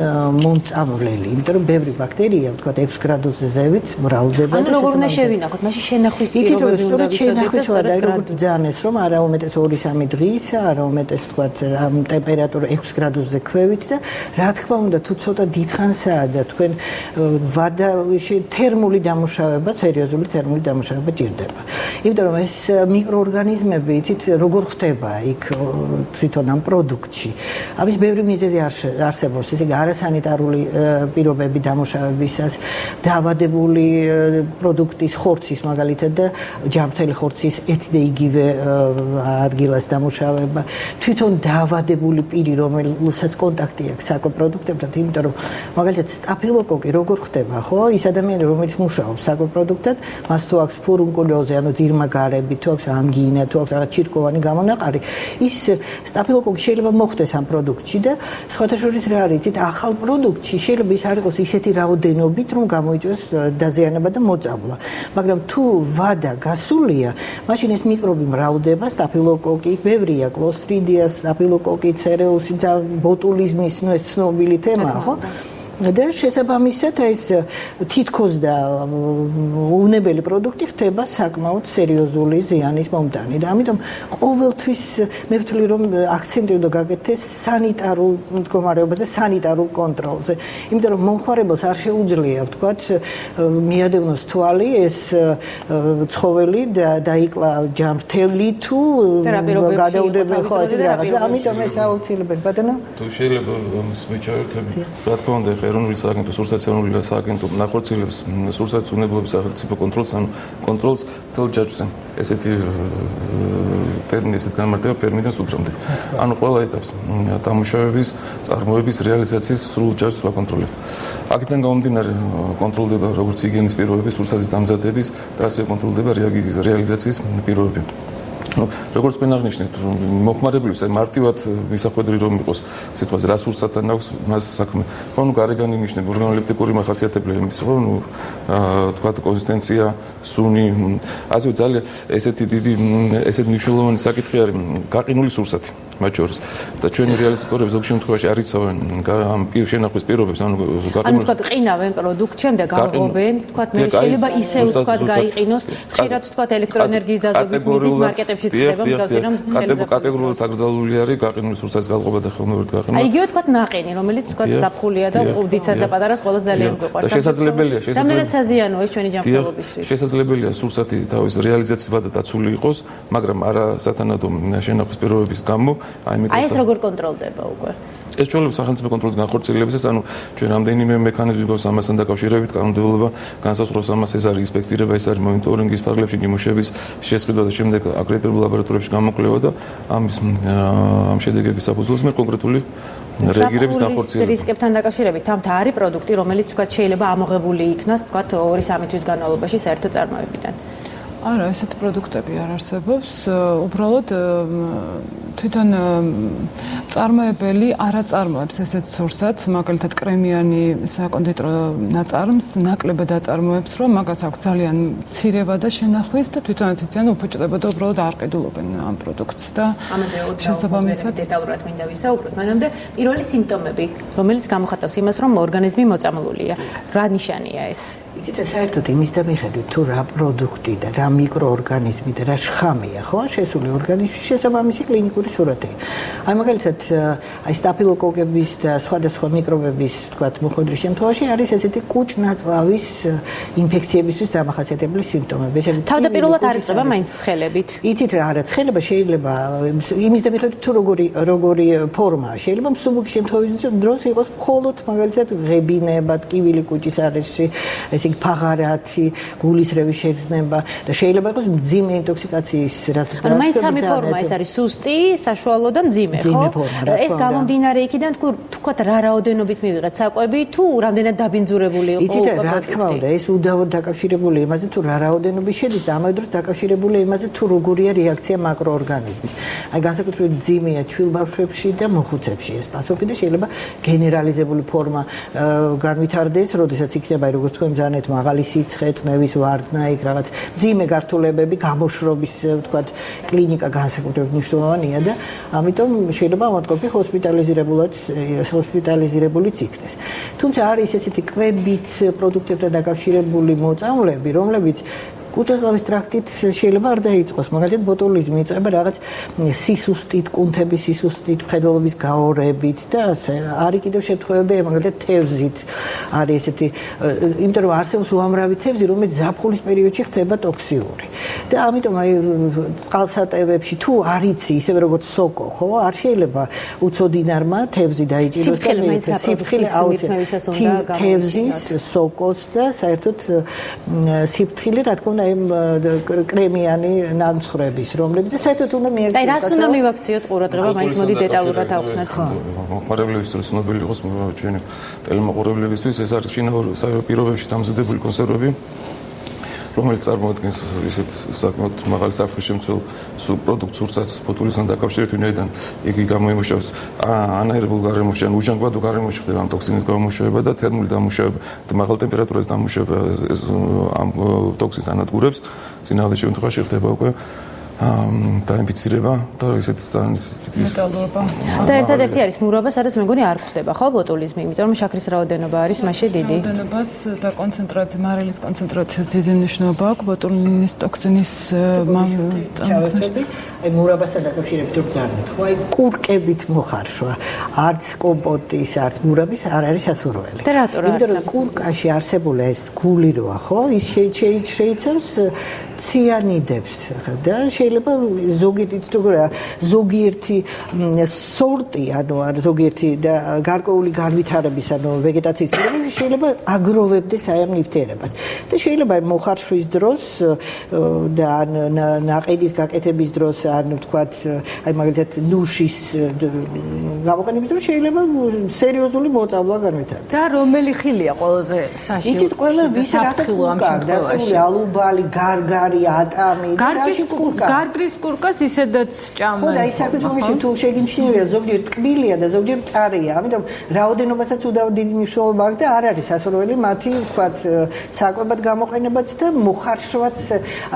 მომწამვლელი, იმიტომ რომ ბევრი ბაქტერია, ვთქვათ, 6 გრადუსზე ზევით მრავლდება და როგორ უნდა შევინახოთ, მაშინ შენახვის პირობები უნდა ვიცოდეთ და როგორ ბრძანეს, რომ არა უმეტეს 2-3 დღისა, არა უმეტეს, ვთქვათ, ტემპერატურა 6 გრადუსზე ქვევით და რა თქმა უნდა, თუ ცოტა დიდხანსაა და თქვენ ვადა თერმული დამუშავება, სერიოზული თერმული დამუშავება ჭირდება. იმიტომ რომ ეს მიკროორგანიზმები იცით როგორ ხდება იქ თვითონ ამ პროდუქტში. ამის ბევრი მიზეზი არსებობს, ისე არასანიტარული პირობები დამუშავებისას, დაავადებული პროდუქტის ხორცის მაგალითად და ჯანმრთელი ხორცის ერთდე იგივე ადგილას დამუშავება, თვითონ დაავადებული პირი, რომელსაც კონტაქტი აქვს საკვებ პროდუქტებთან, იმიტომ რომ მაგალითად სტაფილოკოკი როგორ ხდება, ხო? ის ადამიანი, რომელიც მუშაობს საკვებ პროდუქტად, მას თუ აქვს ფურუნკულოზი, ანუ ძირმაგარები, თუ აქვს ანგინა, თუ აქვს რაღაც ჩირკოვანი გამონაყარი, ის სტაფილოკოკი შეიძლება მოხდეს ამ პროდუქტში და სხვათა შორის რა არის, იცით, ახალ პროდუქტში შეიძლება ის არ იყოს ისეთი რაოდენობით, რომ გამოიწვიოს დაზიანება და მოწამვლა. მაგრამ თუ ვადა გასულია, მაშინ ეს მიკრობი მრავლდება, სტაფილოკოკი, ბევრია, კლოსტრიდია, სტაფილოკოკი, ცერეუსი, ბოტულიზმის, ეს ცნობილი თემაა, ხო? და შესაბამისად ეს თითქოს და უნებელი პროდუქტი ხდება საკმაოდ სერიოზული ზიანის მომტანი და ამიტომ ყოველთვის მე ვთვლი რომ აქცენტი უნდა გაკეთდეს სანიტარულ მდგომარეობაზე და სანიტარულ კონტროლზე. იმიტომ რომ მომხმარებელს არ შეუძლია ვთქვათ მიადევნოს თვალი ეს ცხოველი დაიკლა ჯანმრთელი თუ გადაუდებელ ხო ეს რაღაცა. ამიტომ ეს აუცილებელი ბატონო. თუ შეიძლება ამის მეჩაერთები რა თქმა უნდა ეროვნული სააგენტო, სურსათიანული სააგენტო ნახორციელებს სურსათუნებლობის სახელმწიფო კონტროლს, ანუ კონტროლს თელ ჯაჭვზე. ესეთი ტერმინი, ესეთ განმარტება ფერმიდან სუფრამდე. ანუ ყველა ეტაპს დამუშავების, წარმოების, რეალიზაციის სრულ ჯაჭვს ვაკონტროლებთ. აქედან გამომდინარე კონტროლდება როგორც იგენის პირობები, სურსათის დამზადების და ასევე კონტროლდება რეალიზაციის პირობები. როგორც თქვენ აღნიშნეთ, მოხმარებლის მარტივად მისახვედრი რომ იყოს, სიტყვაზე რა სურსათთან აქვს მას საქმე. ხო, გარეგანი ნიშნები, ორგანოლეპტიკური მახასიათებლები იმის, ხო, თქვათ კონსისტენცია, სუნი, ასევე ძალიან ესეთი დიდი, ესეთი მნიშვნელოვანი საკითხი არის გაყინული სურსათი მათ შორის. და ჩვენი რეალიზატორები ზოგ შემთხვევაში არ იცავენ ამ შენახვის პირობებს, ანუ გაყინული. ანუ თქვათ ყინავენ პროდუქტ, შემდეგ აღღობენ, თქვათ მე შეიძლება ისე თქვათ გაიყინოს, ხშირად თქვათ ელექტროენერგიის დაზოგვის მიზნით მარკეტებში კატეგორიულად აკრძალული არის გაყინული სურსათის გაყობა და ხელმოერთ გაყინვა. აი იგივე თქვათ ნაყინი, რომელიც თქვათ ზაფხულია და ყურძიცად და პატარას ყველას ძალიან გვიყვარს. და შესაძლებელია, რამდენად საზიანოა ეს ჩვენი ჯანმრთელობისთვის. შესაძლებელია სურსათი თავის რეალიზაციის ვადა დაცული იყოს, მაგრამ არა სათანადო შენახვის პირობების გამო, აი ეს როგორ კონტროლდება უკვე? ეს ჩვეულებრივ სახელმწიფო კონტროლის განხორციელებისას, ანუ ჩვენ რამდენიმე მექანიზმი გვაქვს ამასთან დაკავშირებით, კანონმდებლობა განსაზღვრავს ამას, ეს არის ინსპექტირება, ეს არის მონიტორინგის ფარგლებში ნიმუშების შესყიდვა და შემდეგ აკრედიტებულ ლაბორატორიებში გამოკვლევა და ამ შედეგების საფუძველზე მე კონკრეტული რეაგირების განხორციელება. რისკებთან დაკავშირებით თამთა არის პროდუქტი, რომელიც თქვა შეიძლება ამოღებული იქნას, თქვა 2-3 თვის განმავლობაში საერთო წარმოებიდან. არა, ესეთი პროდუქტები არ არსებობს. უბრალოდ თვითონ წარმოებელი არ აწარმოებს ესეთ სურსათს, მაგალითად კრემიანი საკონდიტრო ნაწარმს ნაკლებად აწარმოებს, რომ მაგას აქვს ძალიან მცირე ვადა შენახვის და თვითონაც იციან უფუჭდება და უბრალოდ არ ყიდულობენ ამ პროდუქტს და ამაზე შესაბამისად დეტალურად მინდა ვისაუბროთ. მანამდე პირველი სიმპტომები, რომელიც გამოხატავს იმას, რომ ორგანიზმი მოწამლულია. რა ნიშანია ეს? იცით, საერთოდ იმის და მიხედვით თუ რა პროდუქტი და რა მიკროორგანიზმი და რა შხამია, ხო, შესული ორგანიზმში შესაბამისი კლინიკური სურათი. აი მაგალითად, აი სტაფილოკოკების და სხვადასხვა მიკრობების, თქვათ, მოხდრის შემთხვევაში არის ესეთი კუჭ-ნაწლავის ინფექციებისთვის დამახასიათებელი სიმპტომები. თავდაპირველად არ იწება მაინც ცხელებით. იცით რა, არა, ცხელება შეიძლება იმის და მიხედვით თუ როგორი ფორმაა. შეიძლება მსუბუქი შემთხვევაში დროს იყოს მხოლოდ მაგალითად ღებინება, ტკივილი კუჭის არეში, ესე იგი ფაღარათი, გულისრევის შეგრძნება და შეიძლება იყოს მძიმე ინტოქსიკაციის რასაც ანუ მაინც სამი ფორმა ეს არის სუსტი, საშუალო და მძიმე, ხო? ეს გამომდინარე იქიდან თქვათ რა რაოდენობით მივიღეთ საკვები თუ რამდენად დაბინძურებული იყო იცით რა თქმა უნდა ეს უდავოდ დაკავშირებული იმაზე თუ რა რაოდენობით შედის და ამავე დროს დაკავშირებული იმაზე თუ როგორია რეაქცია მაკროორგანიზმის. აი განსაკუთრებით მძიმეა ჩვილბავშვებში და მოხუცებში ეს პასუხი და შეიძლება გენერალიზებული ფორმა განვითარდეს, როდესაც იქნება როგორც თქვენ ძალიან მაღალი სიცხე, წნევის ვარდნა, იქ რაღაც მძიმე გართულებები, გამოშრობის, ვთქვათ, კლინიკა განსაკუთრებით მნიშვნელოვანია და ამიტომ შეიძლება ავადმყოფი ჰოსპიტალიზირებულიც იქნეს. თუმცა არის ესეთი კვებით პროდუქტებთან დაკავშირებული მოწამვლები, რომლებიც კუჭასლავის ტრაქტით შეიძლება არ დაიწყოს, მაგალითად ბოტულიზმი იწყება რაღაც სისუსტით, კუნთების სისუსტით, მხედველობის გაორებით და ასე. არის კიდევ შემთხვევები, მაგალითად თევზით არის ესეთი, იმიტომ რომ არსებობს უამრავი თევზი, რომელიც ზაფხულის პერიოდში ხდება ტოქსიური. და ამიტომ აი წყალსატევებში თუ არ იცი, ისევე როგორც სოკო, ხო, არ შეიძლება უცოდინარმა თევზი დაიჭიროს და სიფრთხილე აუცილებლად თევზის, სოკოს და საერთოდ სიფრთხილე, რა თქმა უნდა, იმ კრემიანი ნამცხრების, რომლებიც და საერთოდ უნდა მიეღწევათ. და რას უნდა მივაქციოთ ყურადღება, მაინც მოდი დეტალურად ავხსნათ. მოხმარებლებისთვის ცნობილი იყოს ჩვენი ტელემოყურებლებისთვის, ეს არის ჩინურ პირობებში დამზადებული კონსერვები, რომელიც წარმოადგენს ისეთ საკმაოდ მაღალი საფრთხის შემცველ პროდუქტს, სურცაც ბოტულისთან დაკავშირებით, ვინაიდან იგი გამოიმუშავებს ანაერობულ გარემოში, ან უჟანგბადო გარემოში ხდება ამ ტოქსინის გამომუშავება და თერმული დამუშავება და მაღალ ტემპერატურაზე დამუშავება ამ ტოქსინს ანადგურებს. წინააღმდეგ შემთხვევაში ხდება უკვე დაინფიცირება და ესეთ ძალიან მეტალურობა. და ერთადერთი არის მურობა, სადაც მე მგონი არ ხდება, ხო, ბოტულიზმი, იმიტომ რომ შაქრის რაოდენობა არის მასში დიდი. რაოდენობას და კონცენტრაცია, მარილის კონცენტრაციას დიდი მნიშვნელობა აქვს ბოტულინის ტოქსინის ჩავერთები. აი მურაბასთან დაკავშირებით რო გძარნეთ, ხო, აი კურკებით მოხარშვა, არც კომპოტის, არც მურაბის არ არის სასურველი. და რატო რა? იმიტომ რომ კურკაში არსებული ეს გული როა, ხო, ის შეიცავს ციანიდებს და შეიძლება ზოგიერთი სორტი, ანუ არ ზოგიერთი და გარკვეული განვითარების, ანუ ვეგეტაციის პირობებში შეიძლება აგროვებდეს აი ამ ნივთიერებას. და შეიძლება მოხარშვის დროს და ნაყიდის გაკეთების დროს, ანუ ვთქვათ, აი მაგალითად ნუშის გამოყენების დროს შეიძლება სერიოზული მოწამვლა განვითარდეს. და რომელი ხილია ყველაზე საშიო? იცით, ყველა ვის რასაც გაკეთებული ალუბალი, გარგარი, ატამი, გარგრის კურკას ისედაც ჭამენ. ხო, და ის საქმის მომიში თუ შეგიმჩნევია, ზოგჯერ ტკბილია და ზოგჯერ მწარეა, ამიტომ რაოდენობასაც უდავ დიდი მნიშვნელობა აქვს და არ არის სასურველი მათი, ვთქვათ, საკვებად გამოყენებაც და მოხარშვაც,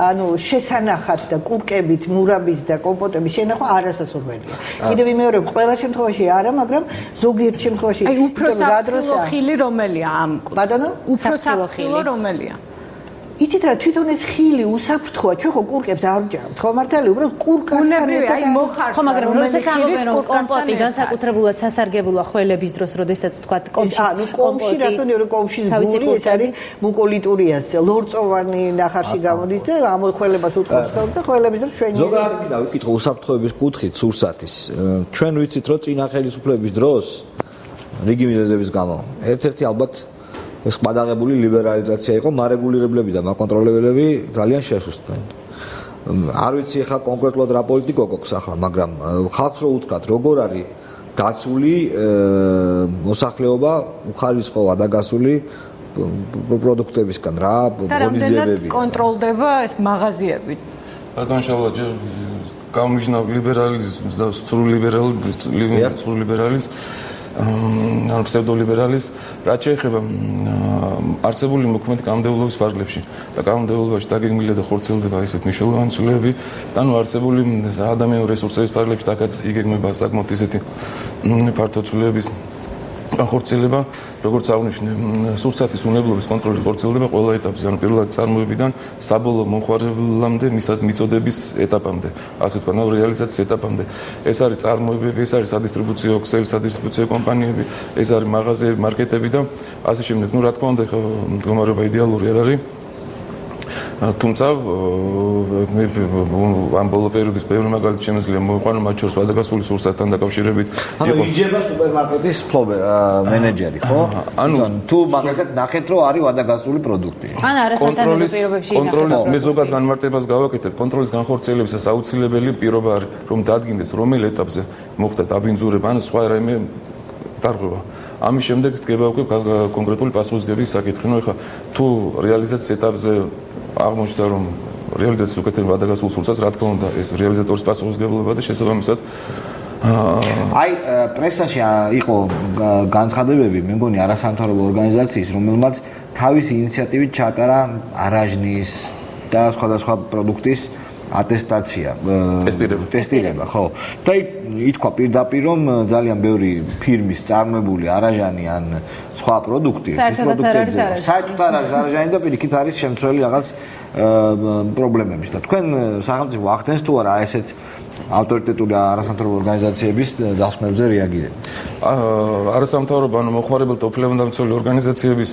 ანუ შესანახად და კურკებით, მურაბის და კომპოტების შენახვა არასასურველია. კიდევ ვიმეორებ, ყველა შემთხვევაში არა, მაგრამ ზოგიერთ შემთხვევაში აი უფრო საფრთხილო ხილი რომელია ამ? ბატონო, უფრო საფრთხილო რომელია? იცით რა, თვითონ ეს ხილი უსაფრთხოა, ჩვენ ხო კურკებს არ ვჭამთ, ხო მართალი, უბრალოდ კურკასთან ერთად აი მოხარშვა. ხო, მაგრამ როდესაც ამბობენ რომ კომპოტი განსაკუთრებულად სასარგებლოა ხველების დროს, როდესაც თქვა კომში კომში, რა თქმა უნდა, კომშის გული ეს არის მუკოლიტურიას, ლორწოვანი ნახარში გამოდის და ამ ხველებას უწყობს და ხველების დროს ჩვენ ზოგადად მინდა ვიკითხო უსაფრთხოების კუთხით სურსათის. ჩვენ ვიცით რომ წინა ხელისუფლების დროს რიგი მიზეზების გამო ერთ-ერთი ალბათ ეს ყადაღებული ლიბერალიზაცია იყო, მარეგულირებლები და მაკონტროლებლები ძალიან შესუსტდნენ. არ ვიცი ახლა კონკრეტულად რა პოლიტიკა გვაქვს ახლა, მაგრამ ხალხს რო უთხრათ, როგორ არის დაცული მოსახლეობა უხარისხოა დაგასული პროდუქტებისგან რა, პროდუქტები კონტროლდება ეს მაღაზიები. განშავალ გამიჟნა ლიბერალიზმს და სრულ ლიბერალიზმს ან ფსევდოლიბერალიზმს, რაც შეეხება არსებული მოქმედი კანონმდებლობის ფარგლებში და კანონმდებლობაში დაგეგმილია და ხორციელდება ესეთ მნიშვნელოვანი ცვლილებები, და ნუ არსებული ადამიანური რესურსების ფარგლებში დაკაც იგეგმება საკმაოდ ისეთი ფართო ცვლილებების ხორციელება, როგორც აღნიშნე, სურსათის უნებლობის კონტროლი ხორციელდება ყველა ეტაპზე, ანუ პირველად წარმოებიდან საბოლოო მომხმარებლამდე, მიწოდების ეტაპამდე, ასე ვთქვათ, რეალიზაციის ეტაპამდე. ეს არის წარმოებები, ეს არის სადისტრიბუციო ქსელი, სადისტრიბუციო კომპანიები, ეს არის მაღაზიები, მარკეტები და ასე შემდეგ. ნუ რა თქმა უნდა, მდგომარეობა იდეალური არ არის. თუმცა ამ ბოლო პერიოდის ბევრი მაგალითი შემეძლია მოიყვანო, მათ შორის ვადაგასული სურსათთან დაკავშირებით. ანუ იჯება სუპერმარკეტის მენეჯერი, ხო? ანუ თუ მაგალითად ნახეთ, რომ არის ვადაგასული პროდუქტი. ან არასათანადო პირობებში კონტროლის მეზობად განმარტებას გავაკეთებ. კონტროლის განხორციელებისას აუცილებელი პირობა არის, რომ დადგინდეს რომელ ეტაპზე მოხდა დაბინძურება ან სხვა რაიმე დარღვევა. ამის შემდეგ დგება უკვე კონკრეტული პასუხისგების საკითხი. ნუ ეხლა თუ რეალიზაციის ეტაპზე აღმოჩნდა რომ რეალიზაციის უკეთება ვადაგასულ სურსათს, რა თქმა უნდა, ეს რეალიზატორის პასუხისგებლობა და შესაბამისად აი პრესაში იყო განცხადებები, მე მგონი არასამთავრობო ორგანიზაციის, რომელმაც თავისი ინიციატივით ჩაატარა არაჟნის და სხვადასხვა პროდუქტის ატესტაცია, ტესტირება, ხო. და ითქვა პირდაპირ რომ ძალიან ბევრი ფირმის წარმოებული არაჟანი ან სხვა პროდუქტი, საერთოდ არ არის არაჟანი და პირიქით არის შემცველი რაღაც პრობლემების და თქვენ სახელმწიფო ახდენს თუ არა ესეთ ავტორიტეტული არასამთავრობო ორგანიზაციების დასკვნებზე რეაგირება. არასამთავრობო ანუ მოხმარებელთა უფლებადამცველი ორგანიზაციების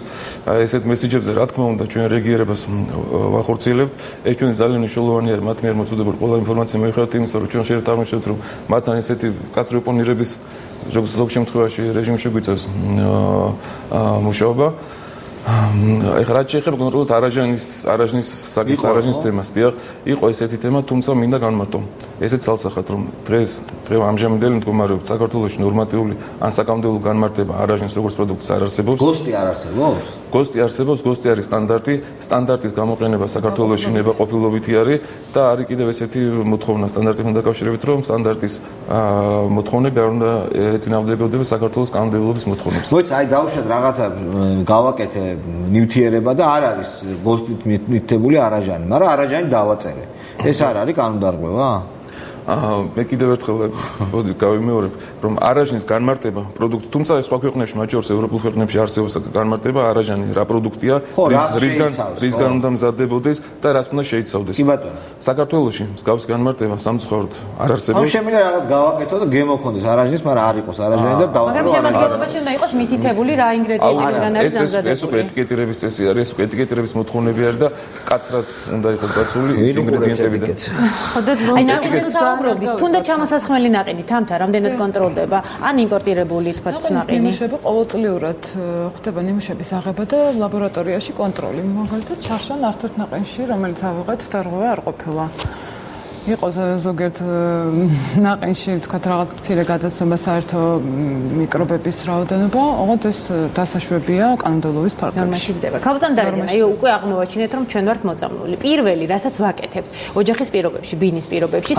ესეთ მესიჯებზე რა თქმა უნდა ჩვენ რეაგირებას ვახორციელებთ. ეს ჩვენ ძალიან მნიშვნელოვანი არის მათ მიერ მოწოდებული ყველა ინფორმაცია მიუხედავად იმისა, რომ ჩვენ შეიძლება აღმოჩნდეთ, რომ მათთან ესეთი მკაცრი ოპონირების ზოგ შემთხვევაში რეჟიმი შეგვიწევს მუშაობა. ეხლა რაც შეეხება კონკრეტულად არაჟნის თემას, დიახ, იყო ესეთი თემა, თუმცა მინდა განმარტო. ესეც ალსახად, რომ დღეს ამჟამინდელი მდგომარეობით საქართველოში ნორმატიული ან საკანონმდებლო განმარტება არაჟნის როგორც პროდუქტის არ არსებობს. გოსტი არ არსებობს? გოსტი არსებობს, გოსტი არის სტანდარტი, სტანდარტის გამოყენება საქართველოში ნებაყოფილობითი არის და არის კიდევ ესეთი მოთხოვნა სტანდარტთან დაკავშირებით, რომ სტანდარტის მოთხოვნები არ უნდა ეწინააღმდეგებოდეს საქართველოს კანონმდებლობის მოთხოვნებს. მოიცა, აი დავუშვათ რაღაცა გავაკეთე ნივთიერება და არ არის გოსტით მითითებული არაჟანი, მაგრამ არაჟანი დავაწერე. ეს არ არის კანონდარღვევა? მე კიდევ ერთხელ მოდით გავიმეორებ, რომ არაჟნის განმარტება პროდუქტი, თუმცა სხვა ქვეყნებში, მათ შორის ევროპულ ქვეყნებში არსებობს განმარტება არაჟანი რა პროდუქტია, რისგან უნდა მზადდებოდეს და რას უნდა შეიცავდეს. კი ბატონო. საქართველოში მსგავსი განმარტება სამწუხაროდ არ არსებობს. ამ შემიძლია რაღაც გავაკეთო და გემოქონდეს არაჟნის, მაგრამ არ იყოს არაჟანი და დავაწერო არაჟანი. მაგრამ შემადგენლობაში უნდა იყოს მითითებული რა ინგრედიენტებიდან არის დამზადებული. ეს უკვე ეტიკეტირების წესი არის, ეს უკვე ეტიკეტირების მოთხოვნები არის და კაცრად უნდა იყოს დაცული ის ინგრედიენტებიდან. აი ნაყინის თუნდაც ჩამოსასხმელი ნაყინი თამთა რამდენად კონტროლდება ან იმპორტირებული თქვა ნაყინი ნიმუშები ყოველწლიურად ხდება ნიმუშების აღება და ლაბორატორიაში კონტროლი მაგალითად ჩარშან ერთ-ერთ ნაყინში რომელიც ავიღეთ დარღვევა არ ყოფილა იყო ზოგიერთ ნაყინში თქვა რაღაც მცირე გადაცნობა საერთო მიკრობების რაოდენობა, ოღონდ ეს დასაშვებია კანონმდებლობის ფარგლებში. ნორმაში ხდება. ქალბატონ დარიჯანი, აი უკვე აღმოვაჩინეთ, რომ ჩვენ ვართ მოწამლული. პირველი, რასაც ვაკეთებთ, ოჯახის პირობებში, ბინის პირობებში,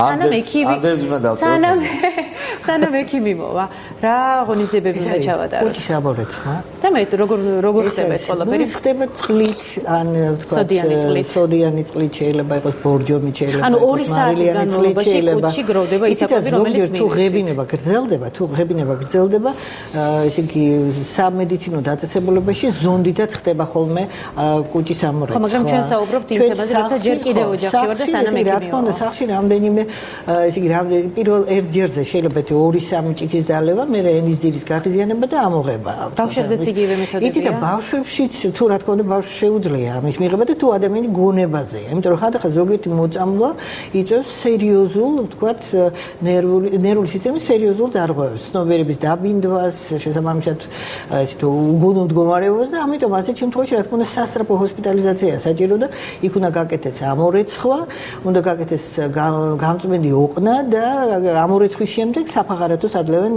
სანამ ექიმი მოვა, რა ღონისძიებები უნდა ჩავატაროთ. კუჭის აბორეცვა. და მე როგორ ხდება ეს ყველაფერი? ხდება წყლით, ან თქვა სოდიანი წყლით შეიძლება იყოს ბორჯომი შეიძლება. ანუ 2 საათის განმავლობაში კუჭში გროვდება ისაკები, რომელიც თუ ღებინება გრძელდება, ესე იგი სამედიცინო დაწესებულებაში ზონდითაც ხდება ხოლმე კუჭის ამორეცვა. ხო, მაგრამ ჩვენ საუბრობთ იმ თემაზე, როცა ჯერ კიდევ ოჯახში ვარ და სანამ ექიმი რა თქმა უნდა, სახლში რამდენიმე ესე იგი პირველ ერთჯერზე შეიძლება 2-3 ჭიქის დალევა, მერე ენის ძირის გაღიზიანება და ამოღება. ბავშვებზეც იგივე მეთოდებია. იცით, ბავშვებშიც თუ რა თქმა უნდა ბავშვს შეუძლია ამის მიღება და თუ ადამიანი გონებაზეა, იმიტომ რომ ხანდახან ზოგიერთი მოწამვლა იწვევს სერიოზულ, ვთქვათ, ნერვული სისტემის სერიოზულ დარღვევას, ცნობიერების დაბინდვას, შესაბამისად, ესეთ უგონო მდგომარეობას და ამიტომ ასეთ შემთხვევაში რა თქმა უნდა სასწრაფო ჰოსპიტალიზაცია საჭირო და იქ უნდა გაკეთდეს ამორეცხვა, უნდა გაკეთდეს გამწმენდი ოყნა და ამორეცხვის შემდეგ საფაღარათოს ადლევენ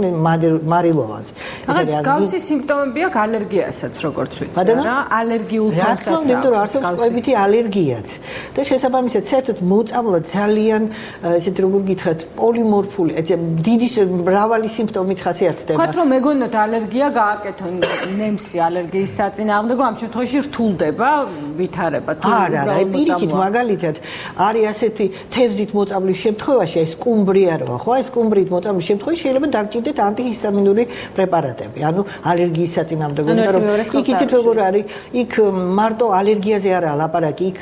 მარილოვანს. ეს გავსი სიმპტომები აქვს ალერგიასაც, როგორც ვიცი, რა, ალერგიულ ფასადს. რა თქმა უნდა, რომ არსებობს ყვებითი ალერგიაც და შესაბამისად საერთოდ მოწამვლა ძალიან ესეთ როგორ გითხრათ, პოლიმორფული, ესე დიდი მრავალი სიმპტომით ხასიათდება. ვთქვათ, რომ მეგონოთ ალერგია გააკეთონ ნემსი ალერგიის საწინააღმდეგო, ამ შემთხვევაში რთულდება ვითარება თუ არა, პირიქით მაგალითად არის ასეთი თევზით მოწამვლის შემთხვევაში, ეს სკუმბრია როა, ხო, ეს სკუმბრით მოწამვლის შემთხვევაში შეიძლება დაგჭირდეთ ანტიჰისტამინური პრეპარატები, ანუ ალერგიის საწინააღმდეგო, მაგრამ იქ იცით როგორ არის, იქ მარტო ალერგიაზე არაა ლაპარაკი, იქ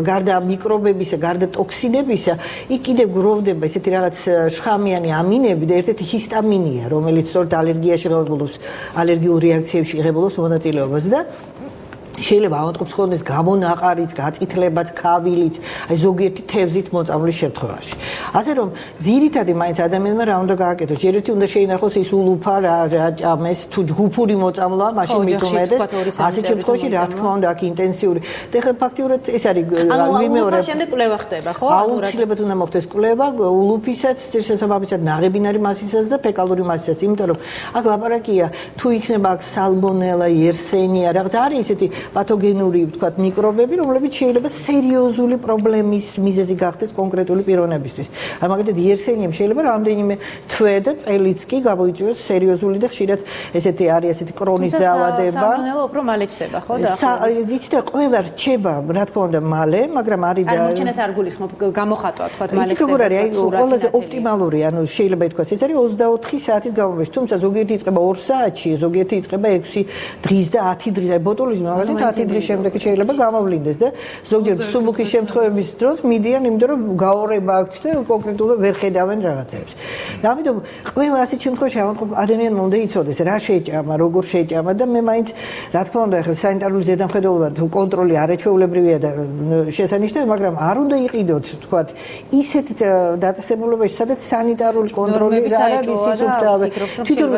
გარდა მიკრობებისა, გარდა ტოქსინებისა, იქ კიდევ გროვდება ესეთი რაღაც შხამიანი ამინები და ერთ-ერთი ჰისტამინია, რომელიც სწორედ ალერგიაში ღებულობს, ალერგიულ რეაქციებში ღებულობს მონაწილეობას და შეიძლება ავადმყოფს ხონდეს გამონაყარიც, გაწითლებაც, ქავილიც, აი ზოგიერთი თევზით მოწამვლის შემთხვევაში. ასე რომ ძირითადად მაინც ადამიანმა რა უნდა გააკეთოს? ჯერ ერთი უნდა შეინახოს ის ულუფა რა ჭამეს, თუ ჯგუფური მოწამვლა, მაშინ მithumedes. ასე შემთხვევაში რა თქმა უნდა აქ ინტენსიური. და ეხლა ფაქტიურად ეს არის ვიმეორებ. შემდეგ კვლევა ხდება, ხო? აუცილებლად უნდა მოხდეს კვლევა ულუფისაც, შესაბამისად ნაღებინარი მასისაც და ფეკალური მასისაც, იმიტომ რომ აქ ლაპარაკია თუ იქნება აქ სალმონელა, იერსენია, რაღაც არის ესეთი პათოგენური, ვთქვათ, მიკრობები, რომლებიც შეიძლება სერიოზული პრობლემის მიზეზი გახდეს კონკრეტული პიროვნებისთვის. აი მაგალითად იერსენიამ შეიძლება რამდენიმე თვე და წელიც კი გამოიწვიოს სერიოზული და ხშირად ესეთი არის ესეთი კრონის დაავადება. სამონელო უფრო მალე ჩდება, ხო და იცით რა ყველა რჩება, რა თქმა უნდა, მალე, მაგრამ არის და არ მოჩენას არ გულისხმობ გამოხატვა, თქვა მალე ხდება. როგორ არის, აი ყველაზე ოპტიმალური, ანუ შეიძლება ითქვას, ეს არის 24 საათის განმავლობაში, თუმცა ზოგიერთი იწყება 2 საათში, ზოგიერთი იწყება 6 დღის და 10 დღის, აი ბოტულიზმი მაგალითად 10 დღის შემდეგ შეიძლება გამოვლინდეს და ზოგჯერ სუბუქის შემთხვევების დროს მიდიან, იმიტომ რომ გაორება აქვს და კონკრეტულად ვერ ხედავენ რაღაცებს. და ამიტომ ყველა ასეთ შემთხვევაში ადამიანმა უნდა იცოდეს რა შეჭამა, როგორ შეჭამა და მე მაინც რა თქმა უნდა ახლა სანიტარული ზედამხედველობა თუ კონტროლი არაჩვეულებრივია და შესანიშნავია, მაგრამ არ უნდა იყიდოთ, თქვათ, ისეთ დაწესებულებაში, სადაც სანიტარული კონტროლი არ არის ისუფთავე. თვითონ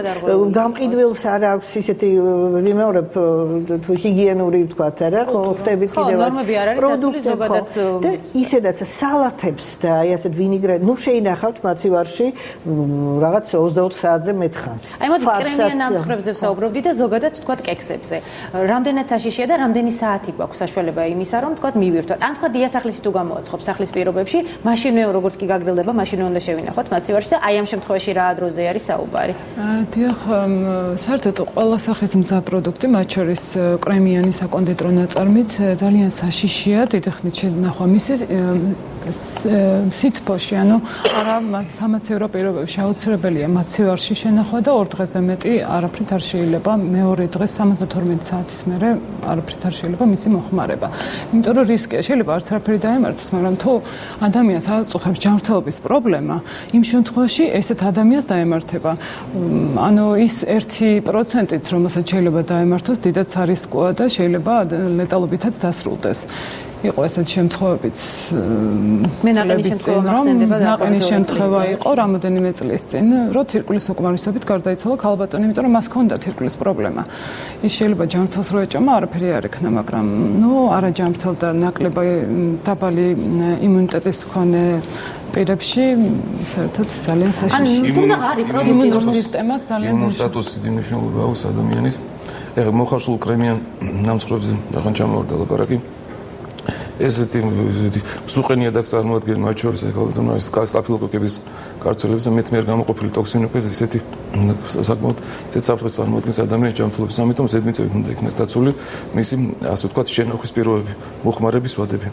გამყიდველს არ აქვს ისეთი ვიმეორებ თუ ჰიგიენური, თქვათ, რა ხო ხდებით კიდევ პროდუქტი ზოგადად და ისედაც სალათებს და აი ასეთ ვინიგრეტ, ნუ შეინახავთ მაცივარში რაღაც 24 საათზე მეტხანს. აი მოდი კრემიან ნამსხვრებზე ვსაუბრობდი და ზოგადად თქვათ კექსებზე. რამდენად საშიშია და რამდენი საათი გვაქვს საშუალება იმისა, რომ თქვათ მივირთვათ. ან თქვათ დიასახლისი თუ გამოაცხობ სახლის პირობებში, მაშინვე როგორც კი გაგრძელდება, მაშინვე უნდა შევინახოთ მაცივარში და აი ამ შემთხვევაში რა დროზე არის საუბარი. დიახ, საერთოდ ყველა სახის მზა პროდუქტი, მათ შორის კრემიანი საკონდიტრო ნაწარმიც ძალიან საშიშია, დიდი ხნით შენახვა მისი სითბოში, ანუ არა სამაცივრო პირობებში აუცილებელია მაცივარში შენახვა და 2 დღეზე მეტი არაფრით არ შეიძლება მეორე დღეს 72 საათის მერე არაფრით არ შეიძლება მისი მოხმარება. იმიტომ რომ რისკია, შეიძლება არც არაფერი დაემართოს, მაგრამ თუ ადამიანს აწუხებს ჯანმრთელობის პრობლემა, იმ შემთხვევაში ესეთ ადამიანს დაემართება. ანუ ის 1%-იც, რომელსაც შეიძლება დაემართოს, დიდად სარისკოა და შეიძლება ლეტალობითაც დასრულდეს. იყო ესეთ შემთხვევებიც მე ნაყინის შემთხვევა მახსენდება და ნაყინის შემთხვევა იყო რამოდენიმე წლის წინ, რომ თირკმლის უკმარისობით გარდაიცვალა ქალბატონი, იმიტომ რომ მას ჰქონდა თირკმლის პრობლემა. ის შეიძლება ჯანმრთელს რო ეჭამა, არაფერი არ ექნა, მაგრამ არა ჯანმრთელ და ნაკლებად დაბალი იმუნიტეტის მქონე პირებში საერთოდ ძალიან საშიშია. თუმცა არის იმუნურ სისტემას ძალიან სტატუსი მნიშვნელობა აქვს ადამიანის. ეხლა მოხარშულ კრემიან ნამსხვრებზე რაღაც ჩამოვარდა ლაპარაკი. ესეთი სუყენია და წარმოადგენენ მათ შორის ეხლა სტაფილოკოკების კარცელების და მეტმეერ გამოყოფილი ტოქსინების ესეთი საკმაოდ ესეთ საფრთხეს წარმოადგენს ადამიანის ჯანმრთელობის, ამიტომ ზედმიწევნით უნდა იქნას დაცული მისი ასე ვთქვათ შენახვის პირობები, მოხმარების ვადები.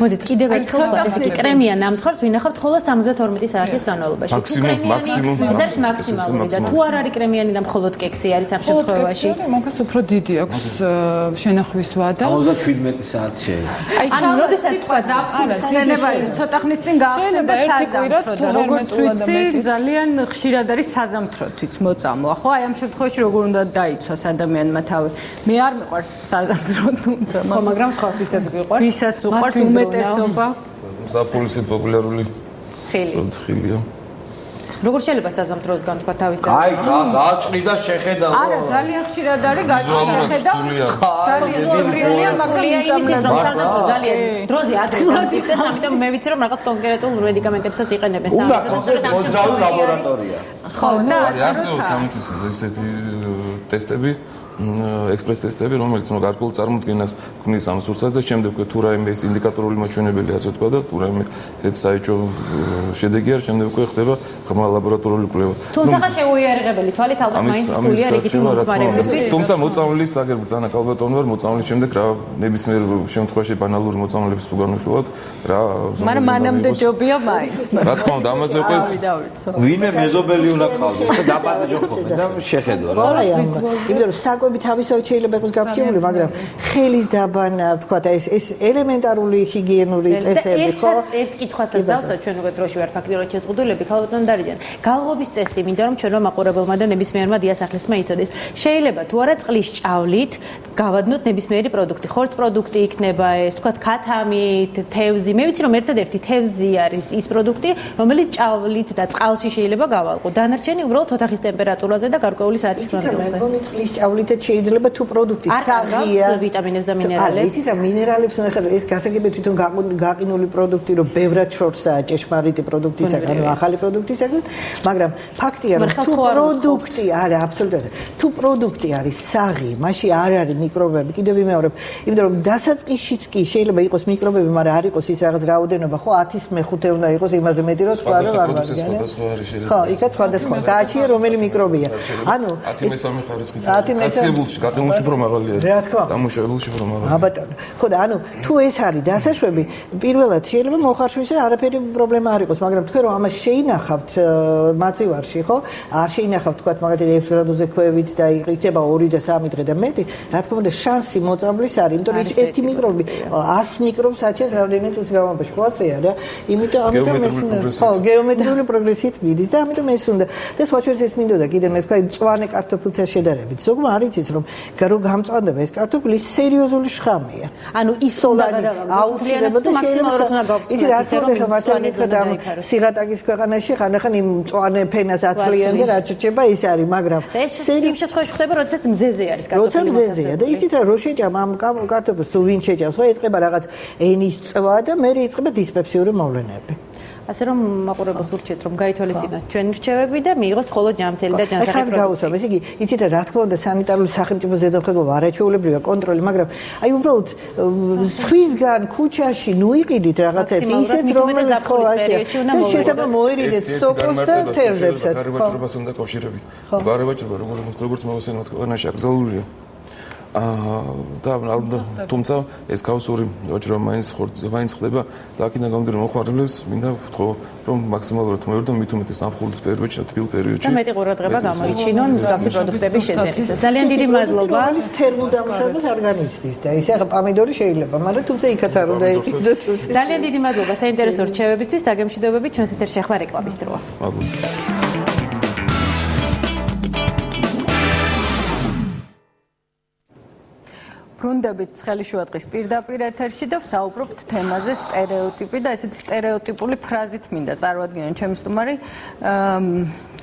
მოდით კიდევ ერთხელ ვთქვათ, ეს კი კრემიან ნამსხვრს ვინახავთ ხოლმე 72 საათის განმავლობაში. მაქსიმუმ ეს არის მაქსიმალური და თუ არ არის კრემიანი და მხოლოდ კექსი არის ამ შემთხვევაში. მაგას უფრო დიდი აქვს შენახვის ვადა. 57 საათი შეიძლება. ანუ როდესაც თქვა ზაფხულსენება ცოტა ხნის წინ გაახსენდა საზამთრო, როგორც ვიცი, ძალიან ხშირად არის საზამთროთიც მოწამლა, ხო? აი ამ შემთხვევაში როგორ უნდა დაიცვას ადამიანმა თავი. მე არ მიყვარს საზამთრო, თუმცა მაგრამ სხვას ვისაც გიყვარს? ვისაც უყვარს უმეტესობა. ზაფხულის პოპულარული ხილია. როგორ შეიძლება საზამთროსგან თქვა თავის აი, გააჭრიდა შეხედა. არა, ძალიან ხშირად არის გაჭრიდა. ძალიან რეალია, მაგრამ იმისთვის რომ საზამთრო ძალიან დროზე ადგილობდეს, ამიტომ მე ვიცი რომ რაღაც კონკრეტულ მედიკამენტებსაც იყენებენ სამწუხაროდ. მოძრავი ლაბორატორია. ხო, და არსებობს ამიტომ ესეთი ტესტები, ექსპრეს ტესტები, რომელიც გარკვეულ წარმოდგენას ქმნის ამ სურცას და შემდეგ თუ რაიმე ეს ინდიკატორული მაჩვენებელი ასე ვთქვა და თუ რაიმე ესეთი საერთო შედეგი არის, შემდეგ ხდება ღრმა ლაბორატორიული კვლევა. თუმცა შეუიარაღებელი თვალით ალბათ მაინც რთულია რიგითი მომხმარებისთვის. თუმცა მოწამვლის აგერ ბრძანა კალბატონი ვარ, მოწამვლის შემდეგ რა ნებისმიერ შემთხვევაში ბანალური მოწამვლების თუ განვიხილოთ რა მაგრამ მანამდე ჯობია მაინც. რა თქმა უნდა, ამაზე უკვე ვინმე მეზობელი უნდა ყავდეს და დაბადო ხოხდა და შეხედო რა. იმიტომ რომ საკვები თავისთავად შეიძლება იყოს გაბრჭებული, მაგრამ ხელის დაბანა, ვთქვათ, ეს ელემენტარული ჰიგიენური წესები, ხო? ერთ კითხვასაც დავსვათ ჩვენ უკვე დროში ვარ ფაქტიურად შეზღუდულები, ქალბატონ დარიჯან. გალღობის წესი, მინდა რომ ჩვენმა მაყურებელმა და ნებისმიერმა დიასახლისმა იცოდეს. შეიძლება თუ არა წყლის ჭავლით გავადნოთ ნებისმიერი პროდუქტი. ხორცს პროდუქტი იქნება ეს, ვთქვათ, ქათამით, თევზი. მე ვიცი რომ ერთადერთი თევზი არის ის პროდუქტი, რომელიც ჭავლით და წყალში შეიძლება გავალყო. დანარჩენი უბრალოდ ოთახის ტემპერატურაზე და გარკვეული საათის განმავლობაში. წყლის ჭავლით მაგალითად შეიძლება თუ პროდუქტი საღია ვიტამინებს და მინერალებს. იცით რა მინერალებს ნახეთ ეს გასაგებია თვითონ გაყინული პროდუქტი რომ ბევრად შორსაა ჭეშმარიტი პროდუქტისაგან ახალი პროდუქტისაგან მაგრამ ფაქტია რომ თუ პროდუქტი არა აბსოლუტურად თუ პროდუქტი არის საღი მაშინ არ არის მიკრობები კიდევ ვიმეორებ იმიტომ რომ დასაწყისშიც კი შეიძლება იყოს მიკრობები მაგრამ არ იყოს ის რაღაც რაოდენობა ხო 10-ის მე-5 უნდა იყოს იმაზე მეტი რომ სხვა რომ არ ვარგიან ხო იქაც სხვადასხვა გააჩნია რომელი მიკრობია ანუ 10 მე-3 ხარისხით გაცემულში გაყინულში უფრო მაღალია რა თქმა დამუშავებულში უფრო მაღალია აბატონო ხო და ანუ თუ ეს არის დასაშვები პირველად შეიძლება მოხარშვის არაფერი პრობლემა არ იყოს მაგრამ თქვენ რომ ამას შეინახავთ მაწივარში ხო არ შეინახავთ თქვა მაგათი 6 გრადუსზე ქვევით და იყიდება 2 და 3 დღე და მეტი რა თქმა უნდა შანსი მოწამვლის არის იმიტომ რომ ის ერთი მიკრობი 100 მიკრობს აჩენს რამდენიმე წუთის განმავლობაში ხო ასეა რა იმიტომ ამიტომ ეს ხო გეომეტრიული პროგრესით მიდის და ამიტომ ეს უნდა და სხვა შორის ეს მინდოდა კიდე მე თქვა იმ მწვანე კარტოფილთან შედარებით ზოგმა არ იცის რომ გამწვანდება ეს კარტოფილი სერიოზული შხამია ანუ ის აუცილებლად და შეიძლება იცი რა თქმა უნდა სიღატაკის ქვეყანაში ხანდახან იმ მწვანე ფენას აცლიან და რაც რჩება ის არის მაგრამ ეს იმ შემთხვევაში ხდება როდესაც მზეზე არის კარტოფილი როცა მზეზეა და იცით რა რო შეჭამ ამ კარტოფილს თუ ვინ შეჭამს ხო ეწყება რაღაც ენის წვა და მე ეწყება დისპეპსიური მოვლენები ასე რომ მაყურებელს ურჩიეთ რომ გაითვალისწინოთ ჩვენი რჩევები და მიიღოს მხოლოდ ჯანმრთელი და ჯანსაღი პროდუქტი. გავუსვამ, ესე იგი, იცით რა თქმა უნდა სანიტარული სახელმწიფო ზედამხედველობა არაჩვეულებრივია კონტროლი, მაგრამ აი უბრალოდ სხვისგან ქუჩაში ნუ იყიდით რაღაცებს ისეთ რომელიც ხო ასეა. და შესაძლოა მოერიდეთ სოკოს და თევზებსაც. გარევაჭრობასთან დაკავშირებით. გარევაჭრობა როგორც მოვასწრებთ ქვეყანაში აკრძალულია. და თუმცა ეს ქაოსური ვაჭრობა მაინც ხდება და აქედან გამომდინარე მოხმარებლებს მინდა ვთქვა რომ მაქსიმალურად მოერდონ მით უმეტეს სამხურდის პერიოდში და თბილ პერიოდში და მეტი ყურადღება გამოიჩინონ მსგავსი პროდუქტების შეძენისას. ძალიან დიდი მადლობა. თერმულ დამუშავებას არ განიცდის და ისე პომიდორი შეიძლება, მაგრამ თუმცა იქაც არ უნდა იყიდოს. ძალიან დიდი მადლობა საინტერესო რჩევებისთვის და გემშვიდობებით ჩვენს ეთერში ახლა რეკლამის დროა. მადლობა. ბრუნდებით ცხელიშუა დღის პირდაპირ ეთერში და ვსაუბრობთ თემაზე სტერეოტიპი და ესეთი სტერეოტიპული ფრაზით მინდა წარვადგინო ჩემი სტუმარი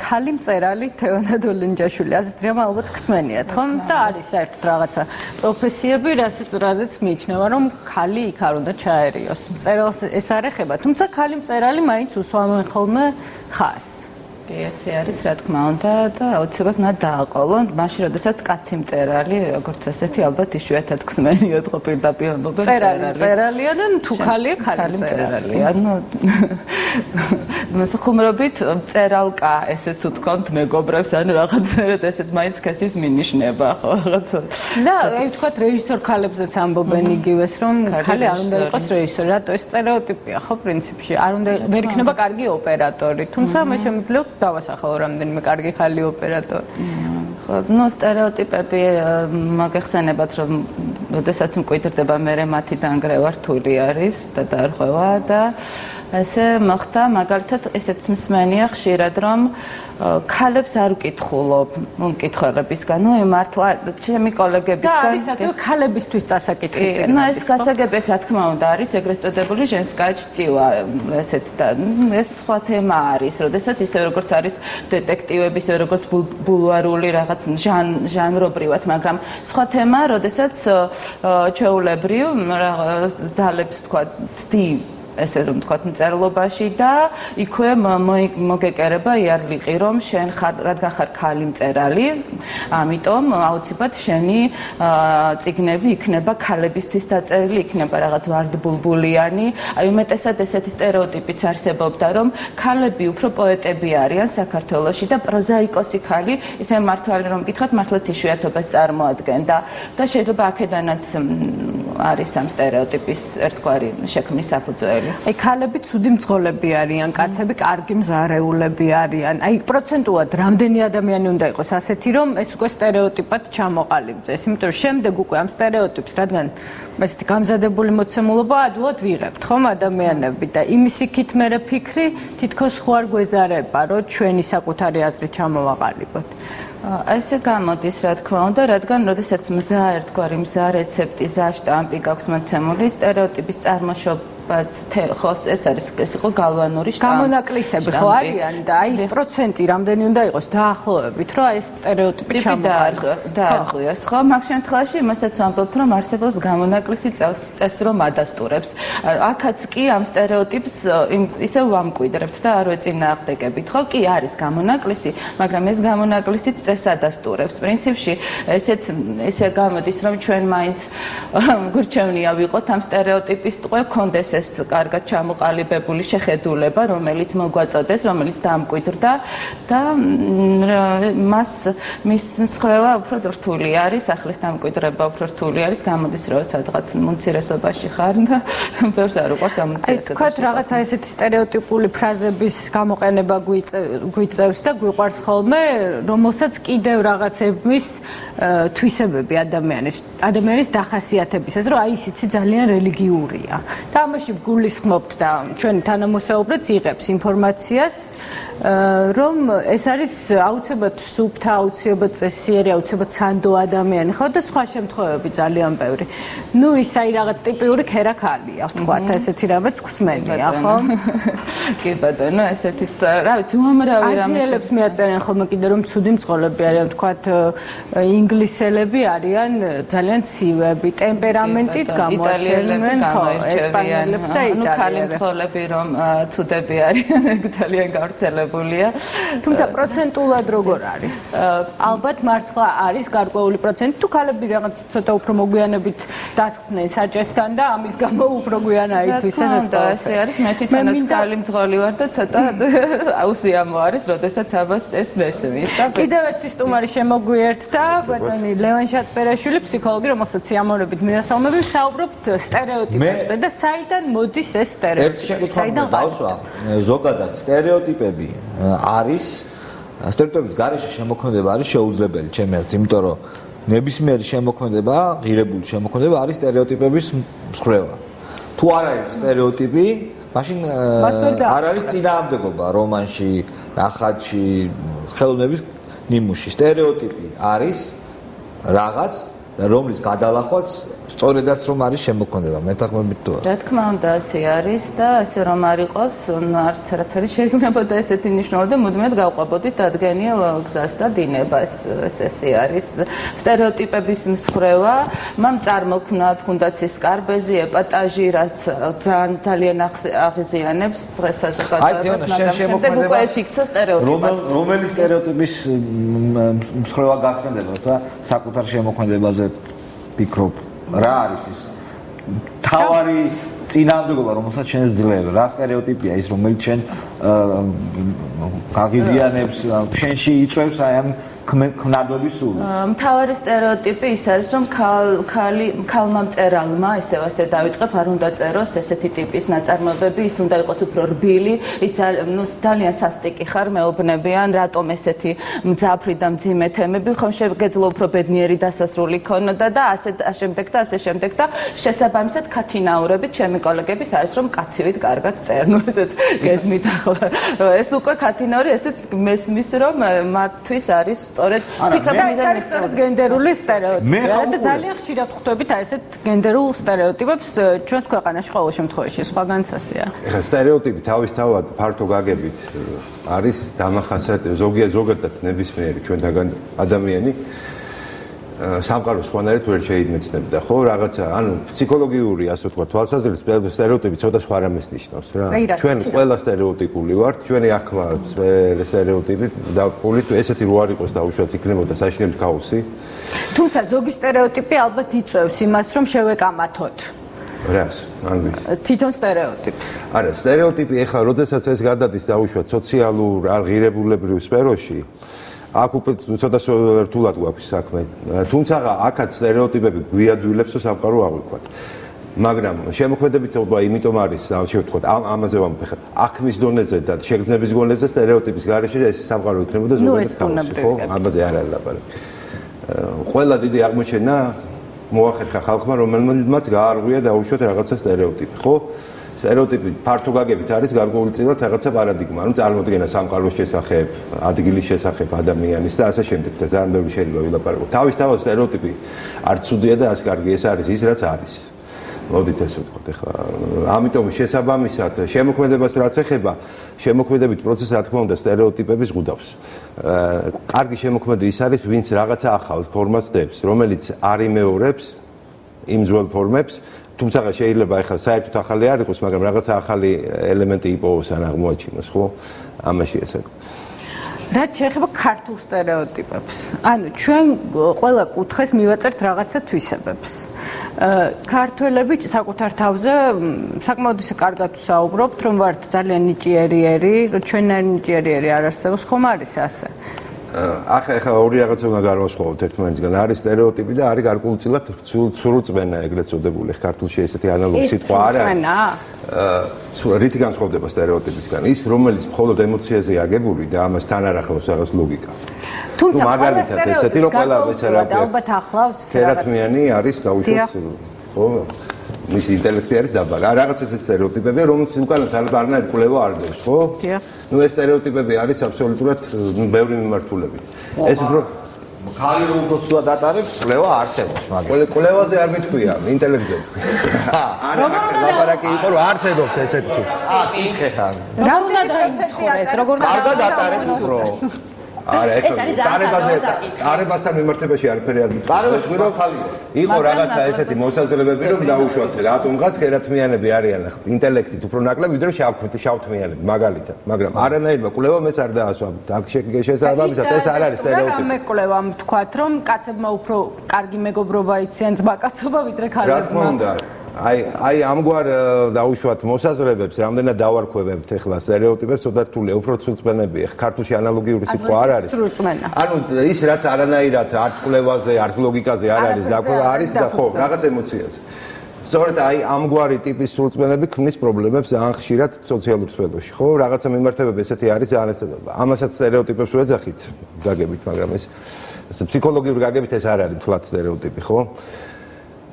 ქალი მწერალი თევანა დოლინჯაშვილი ასეთ რამ ალბათ ხსმენიათ ხო და არის საერთოდ რაღაცა პროფესიები რაზეც მიიჩნევა რომ ქალი იქ არ უნდა ჩაერიოს მწერალს ეს არ ეხება თუმცა ქალი მწერალი მაინც უსვამენ ხოლმე ხას ესე არის რა თქმა უნდა და აუცილებლად უნდა დააყოლონ მაშინ როდესაც კაცი მწერალი როგორც ასეთი ალბათ იშვიათად ხსმენიოთ ხო პირდაპირ ამბობენ მწერალია და თუ ქალია ქალი მწერალია ანუ ხუმრობით მწერალკა ესეც უთქვამთ მეგობრებს ანუ რაღაცნაირად ესეთ მაინც ქესის მინიშნება ხო რაღაცა და აი ვთქვათ რეჟისორ ქალებზეც ამბობენ იგივეს რომ ქალი არ უნდა იყოს რეჟისორი რატო ეს სტერეოტიპია ხო პრინციპში არ უნდა ვერ იქნება კარგი ოპერატორი თუმცა მე შემიძლია დავასახელო რამდენიმე კარგი ხალი ოპერატორი. ხო, ნუ სტერეოტიპები მაგეხსენებათ რომ როდესაც მკვიდრდება მე მათი დანგრევა რთული არის და დარღვევა და ესე მოხდა მაგალითად ესეც მსმენია ხშირად რომ ქალებს არ ვკითხულობ მკითხველებისგან ნუ მართლა ჩემი კოლეგებისგან არის ასე ქალებისთვის წასაკითხი წერა ნუ ეს გასაგებია რა თქმა უნდა არის ეგრეთ წოდებული ჟენსკაია ჩწივა ესეთ და ეს სხვა თემა არის როდესაც ისე როგორც არის დეტექტივები ისე როგორც ბულვარული რაღაც ჟანრობრივად მაგრამ სხვა თემა როდესაც ჩვეულებრივ ძალებს თქვა ცდი ესე რომ თქვა მწერლობაში და იქვე მოგეკერება იარლიყი რომ შენ ხარ რადგან ხარ ქალი მწერალი ამიტომ აუცილებლად შენი წიგნები იქნება ქალებისთვის დაწერილი იქნება რაღაც ვარდბულბულიანი აი უმეტესად ესეთი სტერეოტიპიც არსებობდა რომ ქალები უფრო პოეტები არიან საქართველოში და პროზაიკოსი ქალი ისე მართალი რომ გითხრათ მართლაც იშვიათობას წარმოადგენდა და შეიძლება აქედანაც არის ამ სტერეოტიპის ერთგვარი შექმნის საფუძველი აი ქალები ცუდი მძღოლები არიან, კაცები კარგი მზარეულები არიან. აი პროცენტულად რამდენი ადამიანი უნდა იყოს ასეთი, რომ ეს უკვე სტერეოტიპად ჩამოყალიბდეს. იმიტომ რომ შემდეგ უკვე ამ სტერეოტიპს, რადგან ესეთი გამზადებული მოცემულობა ადვილად ვიღებთ, ხომ ადამიანები და იმის იქით მე ფიქრი თითქოს ხო არ გვეზარება, რომ ჩვენი საკუთარი აზრი ჩამოვაყალიბოთ. ესე გამოდის რა თქმა უნდა, რადგან როდესაც მზა ერთგვარი მზა რეცეპტი, ზა შტამპი გაქვს მოცემული, სტერეოტიპის წარმოშობა ხოს ეს არის ეს იყო გალვანური შტამპი. გამონაკლისები ხო არიან და აი ეს პროცენტი რამდენი უნდა იყოს დაახლოებით, რომ აი ეს სტერეოტიპი დაარღვიოს. ხო, მაგ შემთხვევაში იმასაც ვამბობთ, რომ არსებობს გამონაკლისი წესი რომ ადასტურებს. აქაც კი ამ სტერეოტიპს ისევ ვამკვიდრებთ და არ ვეწინააღმდეგებით. ხო, კი არის გამონაკლისი, მაგრამ ეს გამონაკლისი წესს ადასტურებს. პრინციპში ესე გამოდის, რომ ჩვენ მაინც გურჩევნია ვიყოთ ამ სტერეოტიპის ტყვე, კონდეს ეს კარგად ჩამოყალიბებული შეხედულება, რომელიც მოგვაწოდეს, რომელიც დამკვიდრდა და მის მსხვერპლობა უფრო რთული არის, ახლის დამკვიდრება უფრო რთული არის, გამოდის რომ სადღაც უმცირესობაში ხარ და ბევრს არ უყვარს ამ უმცირესობაში. თქვათ რაღაცა ესეთი სტერეოტიპული ფრაზების გამოყენება გვიწევს და გვიყვარს ხოლმე, რომელსაც კიდევ რაღაცების თვისებები ადამიანის დახასიათებისას, რომ აი ისიც ძალიან რელიგიურია. და ამაში გულისხმობთ და ჩვენი თანამოსაუბრეც იღებს ინფორმაციას, რომ ეს არის აუცილებლად სუფთა, აუცილებლად წესიერი, აუცილებლად სანდო ადამიანი, ხო და სხვა შემთხვევები ძალიან ბევრი. ნუ ის აი რაღაც ტიპიური ქერაქალია, ვთქვათ, ესეთი რამეც გვსმენია, ხო? კი ბატონო, ესეთიც რა ვიცი, უამრავი რამე. აზიელებს მიაწერენ ხოლმე კიდე რომ ცუდი მწყობრები არიან, ვთქვათ, ინგლისელები არიან ძალიან ცივები, ტემპერამენტით გამოაჩენენ ხო, ესპანელებს და იტალიელებს. ნუ ქალი მწყობრები რომ ცუდები არიან, ძალიან გავრცელებულია. თუმცა პროცენტულად როგორ არის? ალბათ მართლა არის გარკვეული პროცენტი, თუ ქალები რაღაც ცოტა უფრო მოგვიანებით დასხდნენ საჭესთან და ამის გამო უფრო გვიან აითვისეს ეს და ასე არის. მე თვითონაც ქალი მძღოლი ვარ და ცოტა აუსიამო არის, როდესაც ამას ეს მესმის და კიდევ ერთი სტუმარი შემოგვიერთდა, ბატონი ლევან შატბერაშვილი, ფსიქოლოგი, რომელსაც სიამოვნებით მინასალმები, საუბრობთ სტერეოტიპებზე და საიდან მოდის ეს სტერეოტიპი? ერთი შეკითხვა დავსვა. ზოგადად სტერეოტიპები არის სტერეოტიპების გარეშე შემოქმედება არის შეუძლებელი ჩემი აზრით, იმიტომ რომ ნებისმიერი შემოქმედება, ღირებული შემოქმედება არის სტერეოტიპების მსხვერპლობა. თუ არ არის სტერეოტიპი, მაშინ არ არის წინააღმდეგობა რომანში, ნახატში, ხელოვნების ნიმუში. სტერეოტიპი არის რაღაც, რომლის გადალახვაც სწორედაც რომ არის შემოქმედება, მეთანხმებით თუ არა. რა თქმა უნდა, ასე არის და ასე რომ არ იყოს, არც არაფერი შეგვინებოდა ესეთი ნიშნულობა და მუდმივად გავყვებოდით დადგენილ გზას და დინებას. ესე არის სტერეოტიპების მსხვერპლობა, მამ წარმოქმნა თუნდაც ის კარბეზი, ეპატაჟი, რაც ძალიან აღიზიანებს დღეს საზოგადოებას, მაგრამ შემდეგ უკვე ეს იქცა სტერეოტიპად. რომელი სტერეოტიპის მსხვერპლობა გახსენდება, რა საკუთარ შემოქმედებაზე ფიქრობ? რა არის ის თავარი წინააღმდეგობა, რომელსაც შენ ძლევ? რა სტერეოტიპია ის, რომელიც შენ გაღიზიანებს, შენში იწვევს აი ამ ქმნადობის სულს? მთავარი სტერეოტიპი ის არის, რომ ქალმა მწერალმა, ისევ ასე დავიწყებ, არ უნდა წეროს ესეთი ტიპის ნაწარმოებები, ის უნდა იყოს უფრო რბილი, ის ძალიან სასტიკი ხარ, მეუბნებიან, რატომ ესეთი მძაფრი და მძიმე თემები, ხომ შეგეძლო უფრო ბედნიერი დასასრული ქონოდა და ასე შემდეგ და ასე შემდეგ და შესაბამისად ქათინაურებით ჩემი კოლეგების არის, რომ კაცივით კარგად წერნო, ესეც გესმით ახლა. ეს უკვე ქათინაური ესეც მესმის, რომ მათთვის არის სწორედ ფიქრობ მიზანი სწორედ გენდერული სტერეოტიპი. და ძალიან ხშირად ხვდებით აი ესეთ გენდერულ სტერეოტიპებს ჩვენს ქვეყანაში ყოველ შემთხვევაში, სხვაგანც ასეა. ეხლა სტერეოტიპი თავისთავად ფართო გაგებით არის დამახასიათებელი ზოგადად ნებისმიერი ჩვენთაგან ადამიანი სამყაროს სხვანაირად ვერ შეიმეცნებდა, ხო, რაღაცა, ანუ ფსიქოლოგიური, ასე ვთქვათ, თვალსაზრისით სტერეოტიპი ცოტა სხვა რამეს ნიშნავს რა. ჩვენ ყველა სტერეოტიპული ვართ, ჩვენი ახლა სტერეოტიპი და პოლიტ ესეთი რო არ იყოს დაუშვათ იქნებოდა საშინელი ქაოსი. თუმცა ზოგი სტერეოტიპი ალბათ იწვევს იმას, რომ შევეკამათოთ. რას? ანგლის. თვითონ სტერეოტიპს. არა, სტერეოტიპი ეხლა როდესაც ეს გადადის დაუშვათ სოციალურ არ ღირებულებრივ სფეროში, აქ უკვე ცოტა რთულად გვაქვს საქმე. თუმცა აქაც სტერეოტიპები გვიადვილებს სამყარო აღვიქვათ. მაგრამ შემოქმედებითობა იმიტომ არის, ასე ვთქვათ, ამაზე ვამბობ, აქმის დონეზე და შეგრძნების დონეზე სტერეოტიპის გარეშე ეს სამყარო იქნებოდა ზოგადად ქაოსი, ხო? ამაზე არ არის ლაპარაკი. ყველა დიდი აღმოჩენა მოახერხა ხალხმა, რომელმაც გაარღვია დაუშვათ რაღაცა სტერეოტიპი, ხო? სტერეოტიპი ფართო გაგებით არის გარკვეულწილად რაღაცა პარადიგმა, ანუ წარმოდგენა სამყაროს შესახებ, ადგილის შესახებ, ადამიანის და ასე შემდეგ და ძალიან ბევრი შეიძლება ვილაპარაკოთ. თავისთავად სტერეოტიპი არც ცუდია და არც კარგი, ეს არის ის, რაც არის. მოდით ესე ვთქვათ, ეხლა ამიტომ შესაბამისად შემოქმედებას რაც ეხება, შემოქმედებით პროცესს რა თქმა უნდა სტერეოტიპები ზღუდავს. კარგი შემოქმედი ის არის, ვინც რაღაცა ახალ ფორმას დებს, რომელიც არ იმეორებს იმ ძველ ფორმებს, თუმცა შეიძლება ეხლა საერთოდ ახალი არ იყოს, მაგრამ რაღაცა ახალი ელემენტი იპოვოს ან აღმოაჩინოს, ხო? ამაში ესე. რაც შეეხება ქართულ სტერეოტიპებს. ანუ ჩვენ ყველა კუთხეს მივაწერთ რაღაცა თვისებებს. ქართველები საკუთარ თავზე საკმაოდ ისე კარგად ვსაუბრობთ, რომ ვართ ძალიან ნიჭიერიერი, რომ ჩვენნაირი ნიჭიერიერი არ არსებობს, ხომ არის ასე? ახლა ორი რაღაცა უნდა გავასხოვოთ ერთმანეთისგან. არის სტერეოტიპი და არის გარკვეულწილად ცრუწმენა, ეგრეთ წოდებული. ქართულში ესეთი ანალოგი სიტყვა არ არის. რითი განსხვავდება სტერეოტიპისგან? ის, რომელიც მხოლოდ ემოციაზე აგებული და ამას თან არ ახლავს რაღაც ლოგიკა. თუმცა მაგალითად ესეთი რომ ყველა ბეცარაბი ალბათ ახლავს სერათმიანი არის დაუშვათ, ხო? მისი ინტელექტი არის დაბალი. რაღაც ესეთი სტერეოტიპებია, რომელსაც უკანაც არანაირი კვლევა არ დევს, ხო? დიახ. ნუ ეს სტერეოტიპები არის აბსოლუტურად ბევრი მიმართულებით. ეს უფრო ხალი რომ უფრო ცუდად ატარებს, კვლევა არსებობს მაგას. კვლევაზე არ მithქვია, ინტელექტზე. არა, ლაპარაკი იყო რომ არსებობს ესეთი. კითხე ხარ. რა უნდა დაიმსხვრეს, როგორ უნდა კარგად ატარებს უფრო. არა, ეხლა არებასთან მიმართებაში არაფერი არ მithქვია. არებაში რომ ხალია. იყო რაღაცა ესეთი მოსაზრებები რომ დაუშვათ რატომღაც ქერათმიანები არიან ინტელექტით უფრო ნაკლები ვიდრე შავთმიანები მაგალითად, მაგრამ არანაირმა კვლევამ ეს არ დაასვამთ. აქ შესაბამისად ეს არ არის სტერეოტიპი. რამე კვლევამ თქვათ რომ კაცებმა უფრო კარგი მეგობრობა იციან ძმაკაცობა ვიდრე ქალებმა. რა თქმა უნდა აი ამგვარ დაუშვათ მოსაზრებებს რამდენად დავარქვევებთ ეხლა სტერეოტიპებს ცოტა რთულია უფრო ცრუწმენებია ქართულში ანალოგიური სიტყვა არ არის ანუ ის რაც არანაირად არც კვლევაზე არც ლოგიკაზე არ არის დაკვირვა არის და ხო რაღაც ემოციაზე სწორედ აი ამგვარი ტიპის სრუწმენები ქმნის პრობლემებს ძალიან ხშირად სოციალურ სფეროში ხო რაღაცა მიმართებები ესეთი არის ძალიან ამასაც სტერეოტიპებს ვეძახით გაგებით მაგრამ ეს ფსიქოლოგიური გაგებით ეს არ არის თლათ სტერეოტიპი ხო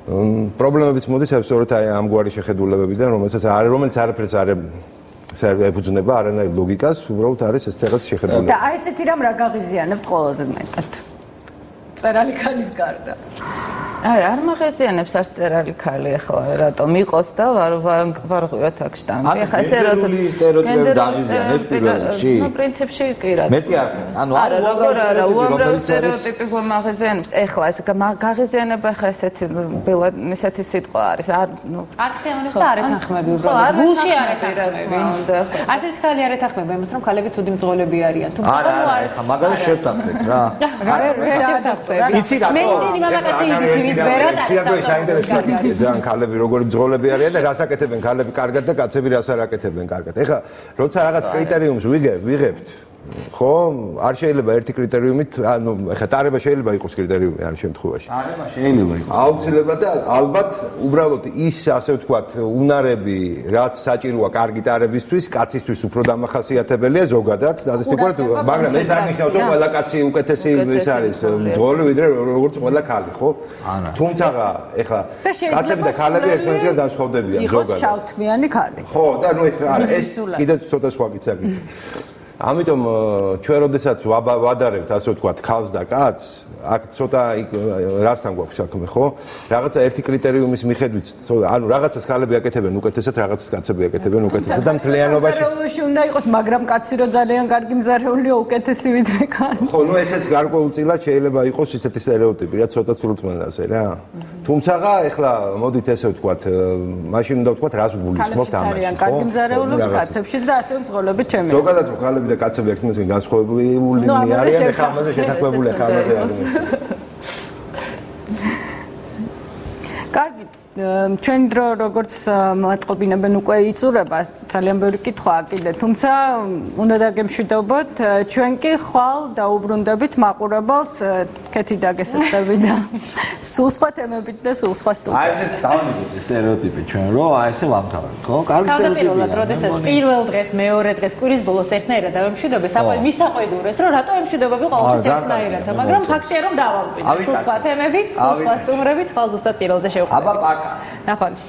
პრობლემებიც მოდის სწორედ აი ამგვარი შეხედულებებიდან, რომელიც არაფერს არ ეფუძნება არანაირ ლოგიკას, უბრალოდ არის ეს რაღაც შეხედულება. და აი ესეთი რამ რა გაღიზიანებთ ყველაზე მეტად? წერალი ქალის გარდა. არა, არ მაღაზიანებს არც წერალი ქალი ახლა რატომ იყოს და ვარღვიოთ აქ შტამპი. ახლა ესე სტერეოტიპები დაღიზიანებს პირველ რიგში. ნუ პრინციპში კი რა. მეტი არ ანუ არა, როგორ არა, უამრავი სტერეოტიპი მაღაზიანებს. ახლა ეს გაღიზიანება ახლა ესეთი სიტყვა არის. არქსეონებს და არ ეთანხმები უბრალოდ. გულში არ ეთანხმები. ასეთ ქალი არ ეთანხმება იმას, რომ ქალები ცუდი მძღოლები არიან. თუ არა, ახლა მაგალითად შევთანხმდეთ რა. იცი რატო? მე იმდენი მამაკაცი იდით ვით ვერად არის ძალიან ქალები როგორი მძღოლები არიან და რას აკეთებენ ქალები კარგად და კაცები რას არ აკეთებენ კარგად. ეხლა როცა რაღაც კრიტერიუმს ვიღებთ ხო არ შეიძლება ერთი კრიტერიუმით ანუ ეხლა ტარება შეიძლება იყოს კრიტერიუმი ამ შემთხვევაში. ტარება შეიძლება იყოს. აუცილებლად და ალბათ უბრალოდ ის ასე ვთქვათ უნარები რაც საჭიროა კარგი ტარებისთვის კაცისთვის უფრო დამახასიათებელია ზოგადად დასწრებულად მაგრამ ეს არ ნიშნავს რომ ყველა კაცი უკეთესი ის არის მძღოლი ვიდრე როგორც ყველა ქალი ხო? თუმცა ეხლა კაცები და ქალები ერთმანეთთან განსხვავდებიან ზოგადად. იყოს შავთმიანი ქალი. ხო და ნუ ეს კიდე ცოტა სხვა გიცაგი. ამიტომ ჩვენ როდესაც ვადარებთ ასე ვთქვათ ქალს და კაცს აქ ცოტა რასთან გვაქვს საქმე ხო რაღაცა ერთი კრიტერიუმის მიხედვით ანუ რაღაცას ქალები აკეთებენ უკეთესად რაღაცას კაცები აკეთებენ უკეთესად და მთლიანობაში უნდა იყოს მაგრამ კაცი რო ძალიან კარგი მზარეულია უკეთესი ვიდრე ქალი ხო ნუ ესეც გარკვეულწილად შეიძლება იყოს ისეთი სტერეოტიპი რა ცოტა სრულწმენაზე რა თუმცა ეხლა მოდით ესე ვთქვათ მაშინ უნდა ვთქვათ რას გულისხმობთ ამაში ძალიან კარგი მზარეულობა კაცებშიც და ასე მძღოლები ჩემი ზოგადად ქალები და კაცები ერთმანეთთან განსხვავებული არიან და ხამაზე შეთანხმებული ხამაზე არის კარგი ჩვენ დრო როგორც მოწყობინებენ უკვე იწურება ძალიან ბევრი კითხვაა კიდე თუმცა უნდა დაგემშვიდობოთ ჩვენ კი ხვალ დაუბრუნდებით მაყურებელს კეთი დაგესწრებით და სულ სხვა თემებით და სულ სხვა სტუდიით აი ეს დავამიგოთ სტერეოტიპი ჩვენ რო აი ესე ვამთავრებთ ხო კარგი სტერეოტიპია თავდაპირველად როდესაც პირველ დღეს მეორე დღეს კვირის ბოლოს ერთნაირად დავემშვიდობე მისაყვედურეს რომ რატო ემშვიდობები ყოველთვის ერთნაირად მაგრამ ფაქტია რომ დავამკვიდრე სულ სხვა თემებით სულ სხვა სტუმრებით ხვალ ზუსტად პირველზე შევხვდებით აბა პაკა ნახვამდის